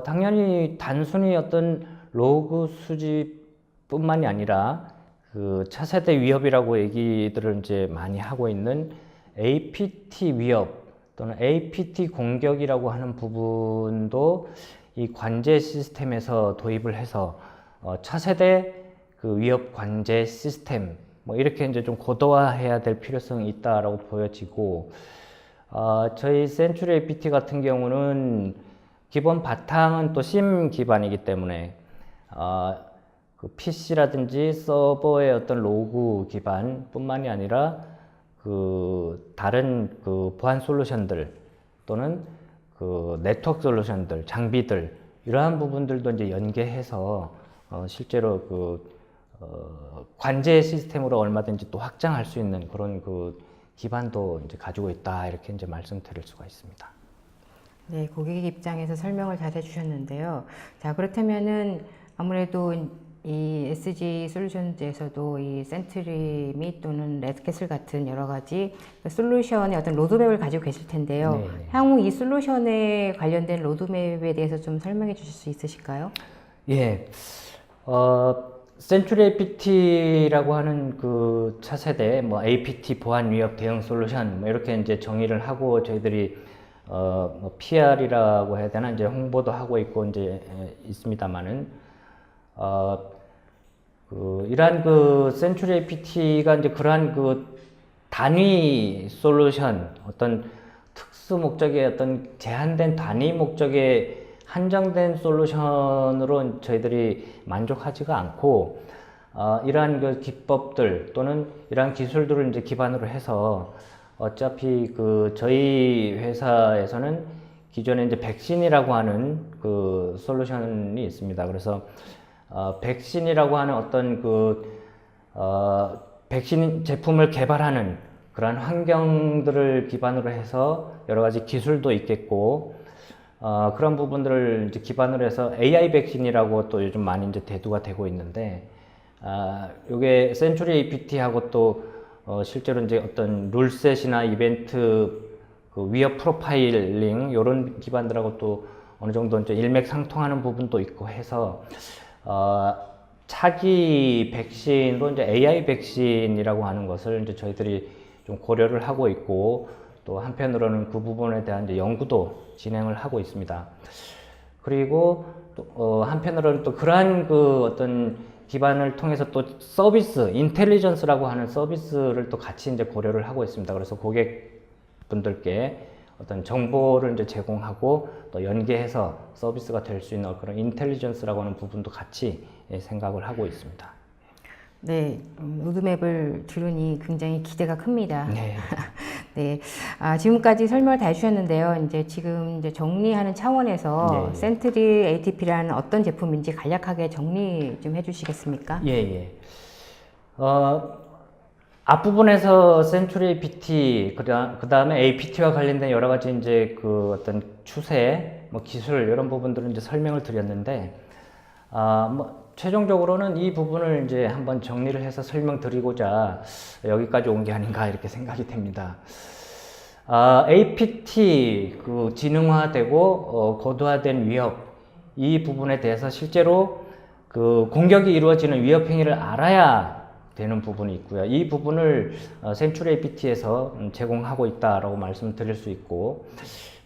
당연히 단순히 어떤 로그 수집뿐만이 아니라 그 차세대 위협이라고 얘기들을 이제 많이 하고 있는 APT 위협 또는 APT 공격이라고 하는 부분도 이 관제 시스템에서 도입을 해서 차세대 그 위협 관제 시스템 뭐 이렇게 이제 좀 고도화해야 될 필요성이 있다라고 보여지고, 저희 센츄리 APT 같은 경우는 기본 바탕은 또 심 기반이기 때문에 그 PC라든지 서버의 어떤 로그 기반뿐만이 아니라 그 다른 그 보안 솔루션들 또는 그 네트워크 솔루션들, 장비들 이러한 부분들도 이제 연계해서 실제로 그 관제 시스템으로 얼마든지 또 확장할 수 있는 그런 그 기반도 이제 가지고 있다 이렇게 이제 말씀드릴 수가 있습니다. 네, 고객 입장에서 설명을 잘 해주셨는데요. 자, 그렇다면은 아무래도 이 SG 솔루션즈에서도 이 센트리 및 또는 레드캐슬 같은 여러 가지 솔루션의 어떤 로드맵을 가지고 계실 텐데요. 네네. 향후 이 솔루션에 관련된 로드맵에 대해서 좀 설명해 주실 수 있으실까요? 예, 센츄리 APT라고 하는 그 차세대 뭐 APT 보안 위협 대응 솔루션 뭐 이렇게 이제 정의를 하고 저희들이 뭐 PR이라고 해야 되나 이제 홍보도 하고 있고 이제 있습니다만은 이러한 그 센츄리 APT가 이제 그러한 그 단위 솔루션 어떤 특수 목적의 어떤 제한된 단위 목적의 한정된 솔루션으로 저희들이 만족하지가 않고 이러한 그 기법들 또는 이러한 기술들을 이제 기반으로 해서 어차피 그 저희 회사에서는 기존에 이제 백신이라고 하는 그 솔루션이 있습니다. 그래서 백신이라고 하는 어떤 그 백신 제품을 개발하는 그러한 환경들을 기반으로 해서 여러 가지 기술도 있겠고, 그런 부분들을 이제 기반으로 해서 AI 백신이라고 또 요즘 많이 이제 대두가 되고 있는데, 요게 센츄리 APT하고 또 실제로 이제 어떤 룰셋이나 이벤트 그 위협 프로파일링 요런 기반들하고 또 어느 정도 이제 일맥상통하는 부분도 있고 해서 차기 백신으로 이제 AI 백신이라고 하는 것을 이제 저희들이 좀 고려를 하고 있고, 또 한편으로는 그 부분에 대한 이제 연구도 진행을 하고 있습니다. 그리고 또 한편으로는 또 그러한 그 어떤 기반을 통해서 또 서비스, 인텔리전스라고 하는 서비스를 또 같이 이제 고려를 하고 있습니다. 그래서 고객분들께 어떤 정보를 이제 제공하고 또 연계해서 서비스가 될 수 있는 그런 인텔리전스라고 하는 부분도 같이 생각을 하고 있습니다. 네, 로드맵을 들으니 굉장히 기대가 큽니다. 네. 네, 지금까지 설명을 다 해주셨는데요. 이제 지금 이제 정리하는 차원에서 네. 센트리 ATP라는 어떤 제품인지 간략하게 정리 좀 해주시겠습니까? 예, 예. 앞부분에서 센츄리 APT, 그 다음에 APT와 관련된 여러 가지 이제 그 어떤 추세, 뭐 기술, 이런 부분들을 이제 설명을 드렸는데, 최종적으로는 이 부분을 이제 한번 정리를 해서 설명드리고자 여기까지 온 게 아닌가 이렇게 생각이 됩니다. APT, 그 지능화되고 고도화된 위협, 이 부분에 대해서 실제로 그 공격이 이루어지는 위협 행위를 알아야 되는 부분이 있고요. 이 부분을 센츄리 APT에서 제공하고 있다라고 말씀드릴 수 있고,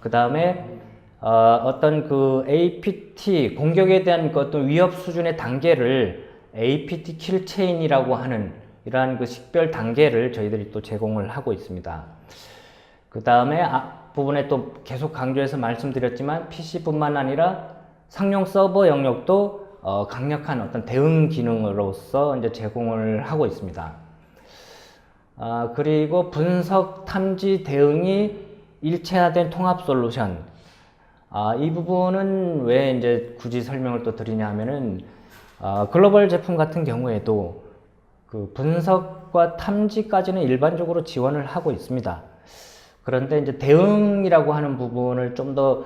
그 다음에 어떤 그 APT 공격에 대한 그 어떤 위협 수준의 단계를 APT 킬 체인이라고 하는 이러한 그 식별 단계를 저희들이 또 제공을 하고 있습니다. 그 다음에 앞부분에 또 계속 강조해서 말씀드렸지만 PC뿐만 아니라 상용 서버 영역도 강력한 어떤 대응 기능으로서 이제 제공을 하고 있습니다. 그리고 분석, 탐지, 대응이 일체화된 통합 솔루션. 이 부분은 왜 이제 굳이 설명을 또 드리냐 하면은, 글로벌 제품 같은 경우에도 그 분석과 탐지까지는 일반적으로 지원을 하고 있습니다. 그런데 이제 대응이라고 하는 부분을 좀 더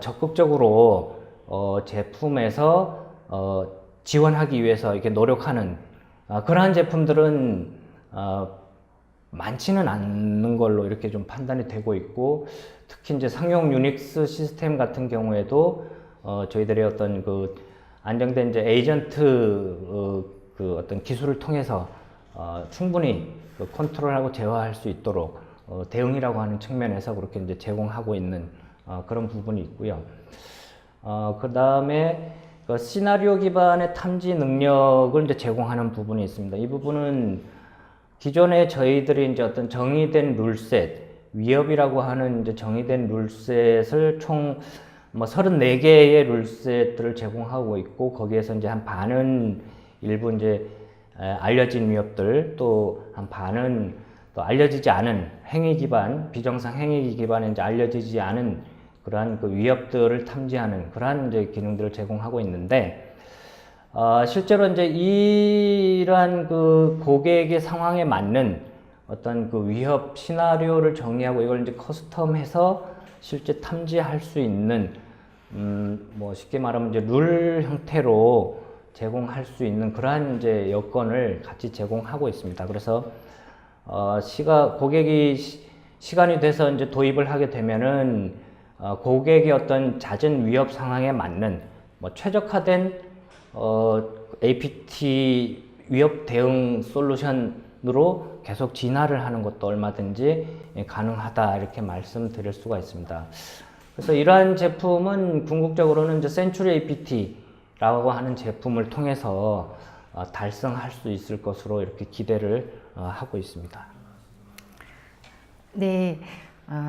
적극적으로 제품에서 지원하기 위해서 이렇게 노력하는 그러한 제품들은 많지는 않는 걸로 이렇게 좀 판단이 되고 있고, 특히 이제 상용 유닉스 시스템 같은 경우에도 저희들의 어떤 그 안정된 이제 에이전트 그 어떤 기술을 통해서 충분히 그 컨트롤하고 제어할 수 있도록 대응이라고 하는 측면에서 그렇게 이제 제공하고 있는 그런 부분이 있고요. 그 다음에 그 시나리오 기반의 탐지 능력을 이제 제공하는 부분이 있습니다. 이 부분은 기존에 저희들이 이제 어떤 정의된 룰셋, 위협이라고 하는 이제 정의된 룰셋을 총 뭐 34개의 룰셋들을 제공하고 있고, 거기에서 이제 한 반은 일부 이제 알려진 위협들, 또 한 반은 또 알려지지 않은 행위 기반, 비정상 행위 기반에 이제 알려지지 않은 그러한 그 위협들을 탐지하는 그러한 이제 기능들을 제공하고 있는데, 실제로 이제 이러한 그 고객의 상황에 맞는 어떤 그 위협 시나리오를 정리하고 이걸 이제 커스텀해서 실제 탐지할 수 있는 뭐 쉽게 말하면 이제 룰 형태로 제공할 수 있는 그러한 이제 여건을 같이 제공하고 있습니다. 그래서 고객이 시간이 돼서 이제 도입을 하게 되면은 고객의 어떤 잦은 위협 상황에 맞는 뭐 최적화된 APT 위협 대응 솔루션으로 계속 진화를 하는 것도 얼마든지 가능하다 이렇게 말씀드릴 수가 있습니다. 그래서 이러한 제품은 궁극적으로는 이제 센츄리 APT라고 하는 제품을 통해서 달성할 수 있을 것으로 이렇게 기대를 하고 있습니다. 네,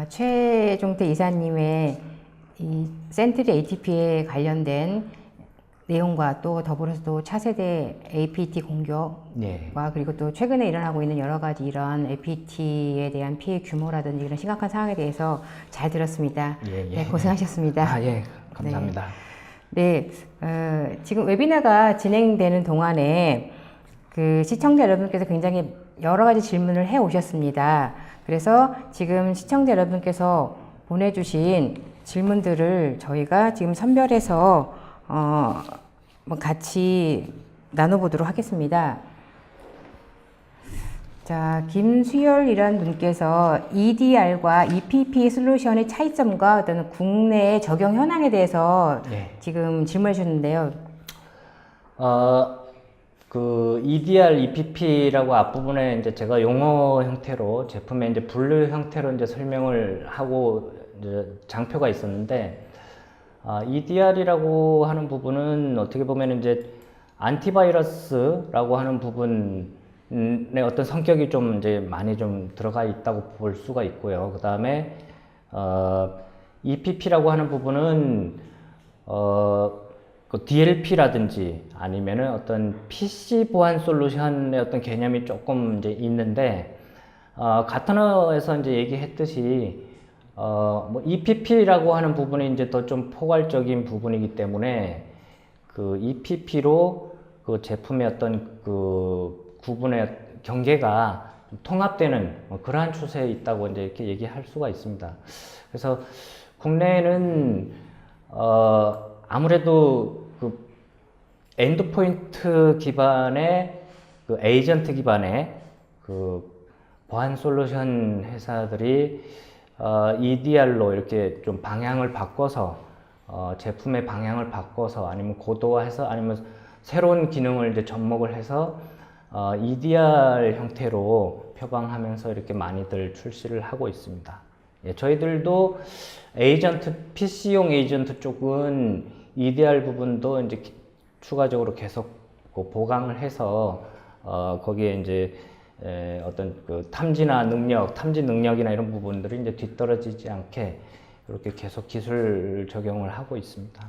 최종태 이사님의 이 센트리 ATP에 관련된 내용과 또 더불어서 또 차세대 APT 공격과 네. 그리고 또 최근에 일어나고 있는 여러 가지 이런 APT에 대한 피해 규모라든지 이런 심각한 상황에 대해서 잘 들었습니다. 예, 예. 네, 고생하셨습니다. 예, 감사합니다. 네, 지금 웨비나가 진행되는 동안에 그 시청자 여러분께서 굉장히 여러 가지 질문을 해 오셨습니다. 그래서 지금 시청자 여러분께서 보내주신 질문들을 저희가 지금 선별해서 뭐 같이 나눠보도록 하겠습니다. 자, 김수열이라는 분께서 EDR과 EPP 솔루션의 차이점과 어떤 국내 적용 현황에 대해서 지금 질문해 주셨는데요. 그 EDR, EPP라고 앞부분에 이제 제가 용어 형태로 제품의 이제 분류 형태로 이제 설명을 하고 이제 장표가 있었는데, EDR이라고 하는 부분은 어떻게 보면 이제 안티바이러스라고 하는 부분의 어떤 성격이 좀 이제 많이 좀 들어가 있다고 볼 수가 있고요. 그 다음에 EPP라고 하는 부분은 그 DLP라든지 아니면은 어떤 PC 보안 솔루션의 어떤 개념이 조금 이제 있는데, 가트너에서 이제 얘기했듯이 뭐 EPP라고 하는 부분이 이제 더 좀 포괄적인 부분이기 때문에 그 EPP로 그 제품의 어떤 그 구분의 경계가 통합되는 그러한 추세에 있다고 이제 이렇게 얘기할 수가 있습니다. 그래서 국내에는 아무래도 그 엔드포인트 기반의 그 에이전트 기반의 그 보안 솔루션 회사들이 EDR로 이렇게 좀 방향을 바꿔서 제품의 방향을 바꿔서 아니면 고도화해서 아니면 새로운 기능을 이제 접목을 해서 EDR 형태로 표방하면서 이렇게 많이들 출시를 하고 있습니다. 예, 저희들도 에이전트, PC용 에이전트 쪽은 EDR 부분도 이제 추가적으로 계속 보강을 해서 거기에 이제 어떤 그 탐지나 능력, 탐지 능력이나 이런 부분들이 이제 뒤떨어지지 않게 이렇게 계속 기술 적용을 하고 있습니다.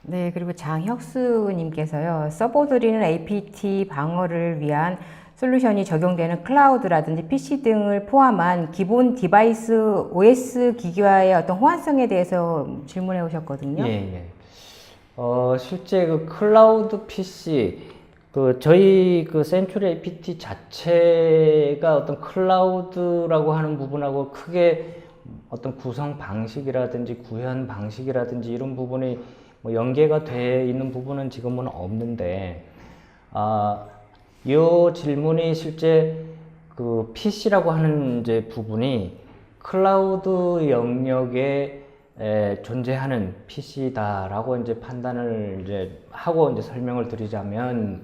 네, 그리고 장혁수님께서요, 서버드리는 APT 방어를 위한 솔루션이 적용되는 클라우드라든지 PC 등을 포함한 기본 디바이스 OS 기기와의 어떤 호환성에 대해서 질문해 오셨거든요. 예. 실제 그 클라우드 PC, 그 저희 그 센츄리 APT 자체가 어떤 클라우드라고 하는 부분하고 크게 어떤 구성 방식이라든지 구현 방식이라든지 이런 부분이 뭐 연계가 돼 있는 부분은 지금은 없는데, 이 질문이 실제 그 PC라고 하는 이제 부분이 클라우드 영역에 존재하는 PC다라고 이제 판단을 이제 하고 이제 설명을 드리자면,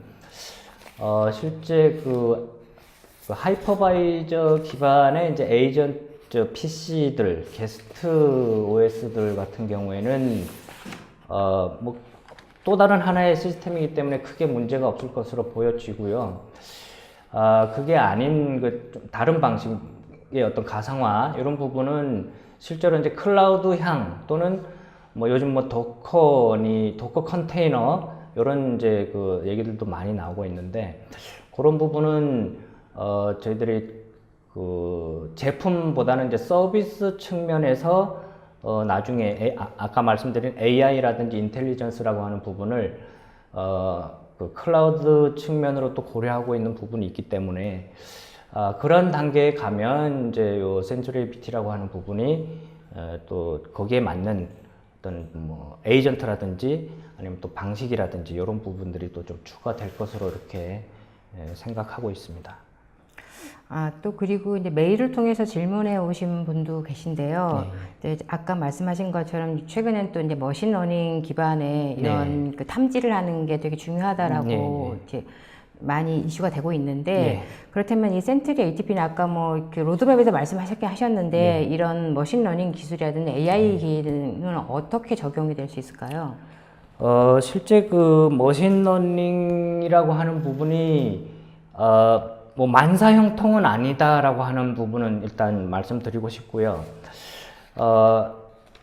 실제 그 하이퍼바이저 기반의 이제 에이전트 PC들, 게스트 OS들 같은 경우에는 뭐 또 다른 하나의 시스템이기 때문에 크게 문제가 없을 것으로 보여지고요. 그게 아닌 그 좀 다른 방식의 어떤 가상화 이런 부분은 실제로 이제 클라우드향 또는 뭐 요즘 뭐 도커 컨테이너 이런 이제 그 얘기들도 많이 나오고 있는데, 그런 부분은 저희들이 그 제품보다는 이제 서비스 측면에서 나중에 아까 말씀드린 AI라든지 인텔리전스라고 하는 부분을 그 클라우드 측면으로 또 고려하고 있는 부분이 있기 때문에 그런 단계에 가면 이제 요 센츄리 APT라고 하는 부분이 또 거기에 맞는 어떤 뭐 에이전트라든지 아니면 또 방식이라든지 이런 부분들이 또 좀 추가될 것으로 이렇게 생각하고 있습니다. 또 그리고 이제 메일을 통해서 질문해 오신 분도 계신데요. 이제 아까 말씀하신 것처럼 최근엔 또 이제 머신러닝 기반의 이런 그 탐지를 하는 게 되게 중요하다라고 이렇게 많이 이슈가 되고 있는데, 그렇다면 이 센트리 ATP는 아까 뭐 이렇게 로드맵에서 말씀하셨는데 이런 머신러닝 기술이라든지 AI 기술은 어떻게 적용이 될 수 있을까요? 실제 그 머신러닝이라고 하는 부분이 뭐 만사형통은 아니다라고 하는 부분은 일단 말씀드리고 싶고요.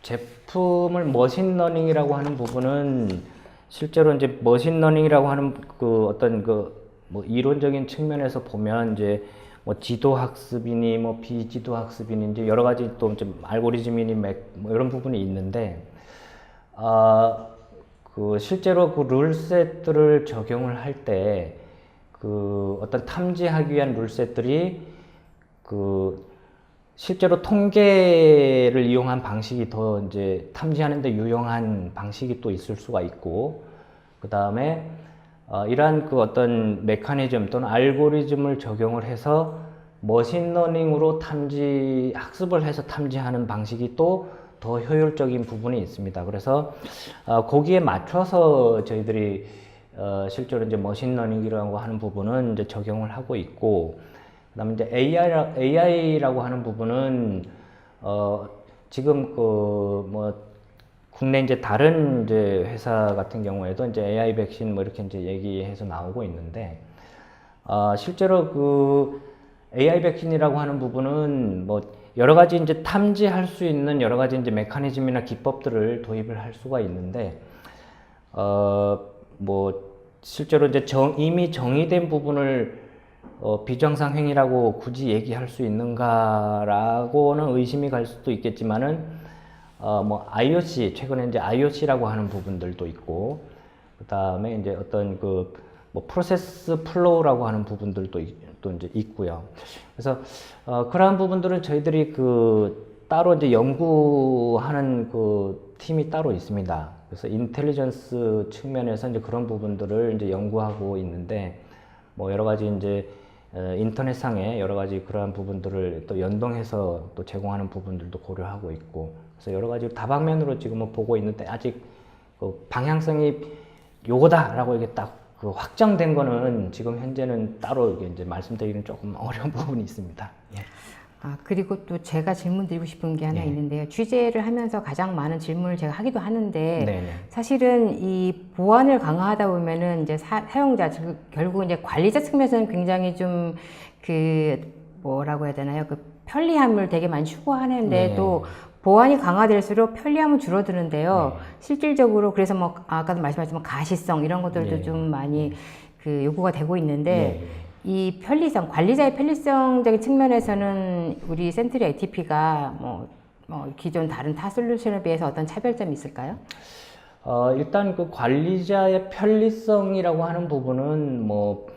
제품을 머신러닝이라고 하는 부분은 실제로 이제 머신러닝이라고 하는 그 어떤 그 뭐 이론적인 측면에서 보면 이제 뭐 지도 학습이니 뭐 비지도 학습이니 이제 여러 가지 또 좀 알고리즘이니 뭐 이런 부분이 있는데, 그 실제로 그 룰셋들을 적용을 할 때 그 어떤 탐지하기 위한 룰셋들이 그 실제로 통계를 이용한 방식이 더 이제 탐지하는데 유용한 방식이 또 있을 수가 있고, 그 다음에 이러한 그 어떤 메커니즘 또는 알고리즘을 적용을 해서 머신러닝으로 학습을 해서 탐지하는 방식이 또 더 효율적인 부분이 있습니다. 그래서 거기에 맞춰서 저희들이 실제로 이제 머신러닝이라고 하는 부분은 이제 적용을 하고 있고, 그다음에 이제 AI라고 하는 부분은 지금 그 뭐 국내 이제 다른 이제 회사 같은 경우에도 이제 AI 백신 뭐 이렇게 이제 얘기해서 나오고 있는데, 실제로 그 AI 백신이라고 하는 부분은 뭐 여러 가지 이제 탐지할 수 있는 여러 가지 이제 메커니즘이나 기법들을 도입을 할 수가 있는데, 뭐 실제로 이제 이미 정의된 부분을 비정상 행위라고 굳이 얘기할 수 있는가라고는 의심이 갈 수도 있겠지만은, 뭐 IOC, 최근에 이제 IOC라고 하는 부분들도 있고, 그 다음에 이제 어떤 뭐 프로세스 플로우라고 하는 부분들도 또 이제 있고요. 그래서 그러한 부분들은 저희들이 따로 이제 연구하는 팀이 따로 있습니다. 그래서 인텔리전스 측면에서 이제 그런 부분들을 이제 연구하고 있는데, 뭐 여러 가지 이제 인터넷상에 여러 가지 그러한 부분들을 또 연동해서 또 제공하는 부분들도 고려하고 있고, 그래서 여러 가지 다방면으로 지금은 보고 있는데, 아직 방향성이 요거다라고 이게 딱 확정된 거는 지금 현재는 따로 이제 말씀드리기는 조금 어려운 부분이 있습니다. 예. 그리고 또 제가 질문 드리고 싶은 게 하나 네. 있는데요. 취재를 하면서 가장 많은 질문을 제가 하기도 하는데, 네네. 사실은 이 보안을 강화하다 보면은 이제 사용자, 결국 이제 관리자 측면에서는 굉장히 좀 뭐라고 해야 되나요? 편리함을 되게 많이 추구하는데, 네. 또 보안이 강화될수록 편리함은 줄어드는데요. 네. 실질적으로 그래서 뭐 아까도 말씀하셨지만 가시성 이런 것들도 네. 좀 많이 요구가 되고 있는데, 네. 이 편리성, 관리자의 편리성적인 측면에서는 우리 센트리 ATP가 뭐 기존 다른 타 솔루션에 비해서 어떤 차별점이 있을까요? 일단 그 관리자의 편리성이라고 하는 부분은 뭐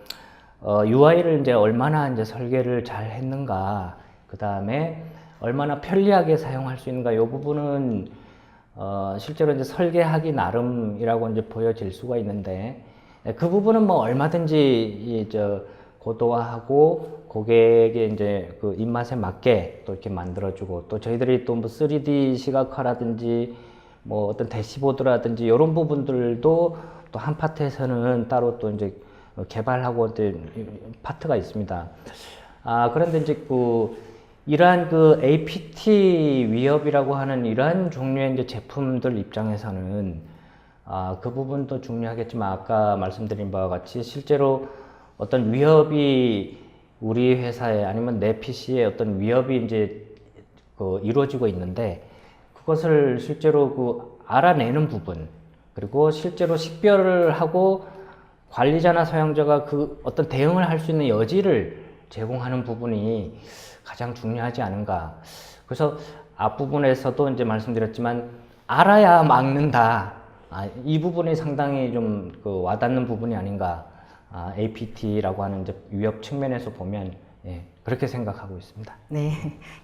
UI를 이제 얼마나 이제 설계를 잘 했는가, 그 다음에 얼마나 편리하게 사용할 수 있는가, 이 부분은 실제로 이제 설계하기 나름이라고 이제 보여질 수가 있는데, 그 부분은 뭐 얼마든지 고도화하고 고객의 이제 그 입맛에 맞게 또 이렇게 만들어주고, 또 저희들이 또 뭐 3D 시각화라든지 뭐 어떤 대시보드라든지 이런 부분들도 또 한 파트에서는 따로 또 이제 개발하고 이제 파트가 있습니다. 그런데 이제 이러한 APT 위협이라고 하는 이러한 종류의 이제 제품들 입장에서는 그 부분도 중요하겠지만, 아까 말씀드린 바와 같이 실제로 어떤 위협이 우리 회사에 아니면 내 PC에 어떤 위협이 이제 이루어지고 있는데, 그것을 실제로 알아내는 부분, 그리고 실제로 식별을 하고 관리자나 사용자가 어떤 대응을 할 수 있는 여지를 제공하는 부분이 가장 중요하지 않은가. 그래서 앞부분에서도 이제 말씀드렸지만, 알아야 막는다. 이 부분이 상당히 좀 와닿는 부분이 아닌가. APT라고 하는 이제 위협 측면에서 보면, 예, 그렇게 생각하고 있습니다. 네,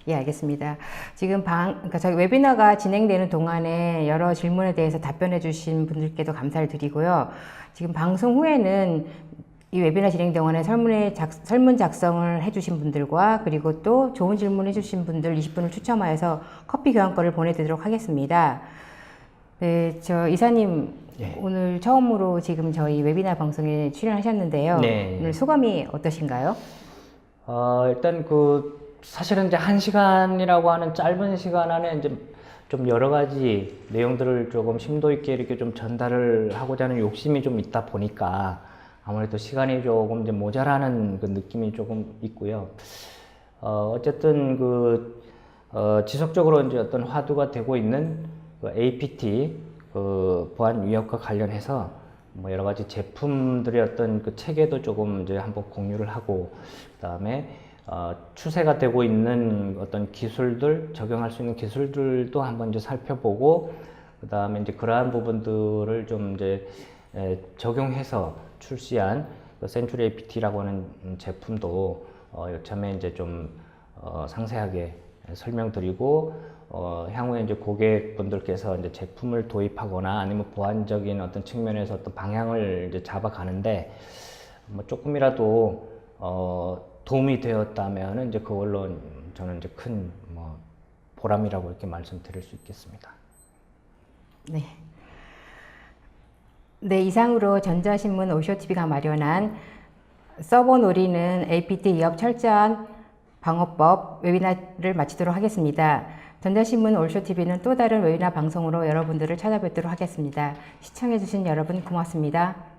예, 알겠습니다. 지금 그러니까 저희 웨비나가 진행되는 동안에 여러 질문에 대해서 답변해 주신 분들께도 감사를 드리고요. 지금 방송 후에는 이 웨비나 진행 동안에 설문 작성을 해주신 분들과, 그리고 또 좋은 질문 해주신 분들 20분을 추첨하여서 커피 교환권을 보내드리도록 하겠습니다. 네, 이사님, 예. 오늘 처음으로 지금 저희 웨비나 방송에 출연하셨는데요. 네. 오늘 소감이 어떠신가요? 일단 사실은 이제 1시간이라고 하는 짧은 시간 안에 이제 좀 여러 가지 내용들을 조금 심도 있게 이렇게 좀 전달을 하고자 하는 욕심이 좀 있다 보니까 아무래도 시간이 조금 이제 모자라는 느낌이 조금 있고요. 어쨌든 지속적으로 이제 어떤 화두가 되고 있는 APT 보안 위협과 관련해서 뭐 여러 가지 제품들의 어떤 체계도 조금 이제 한번 공유를 하고, 그다음에 추세가 되고 있는 어떤 기술들, 적용할 수 있는 기술들도 한번 이제 살펴보고, 그다음에 이제 그러한 부분들을 좀 이제 적용해서 출시한 센츄리 APT라고 하는 제품도 이참에 이제 좀 상세하게 설명드리고 향후에 이제 고객분들께서 이제 제품을 도입하거나 아니면 보완적인 어떤 측면에서 어떤 방향을 이제 잡아가는데 뭐 조금이라도 도움이 되었다면 이제 그걸로 저는 이제 큰 뭐 보람이라고 이렇게 말씀드릴 수 있겠습니다. 네. 네, 이상으로 전자신문 오쇼TV가 마련한 서버 노리는 APT 위협 철저한 방어법 웨비나를 마치도록 하겠습니다. 전자신문 올쇼TV는 또 다른 웨비나 방송으로 여러분들을 찾아뵙도록 하겠습니다. 시청해주신 여러분 고맙습니다.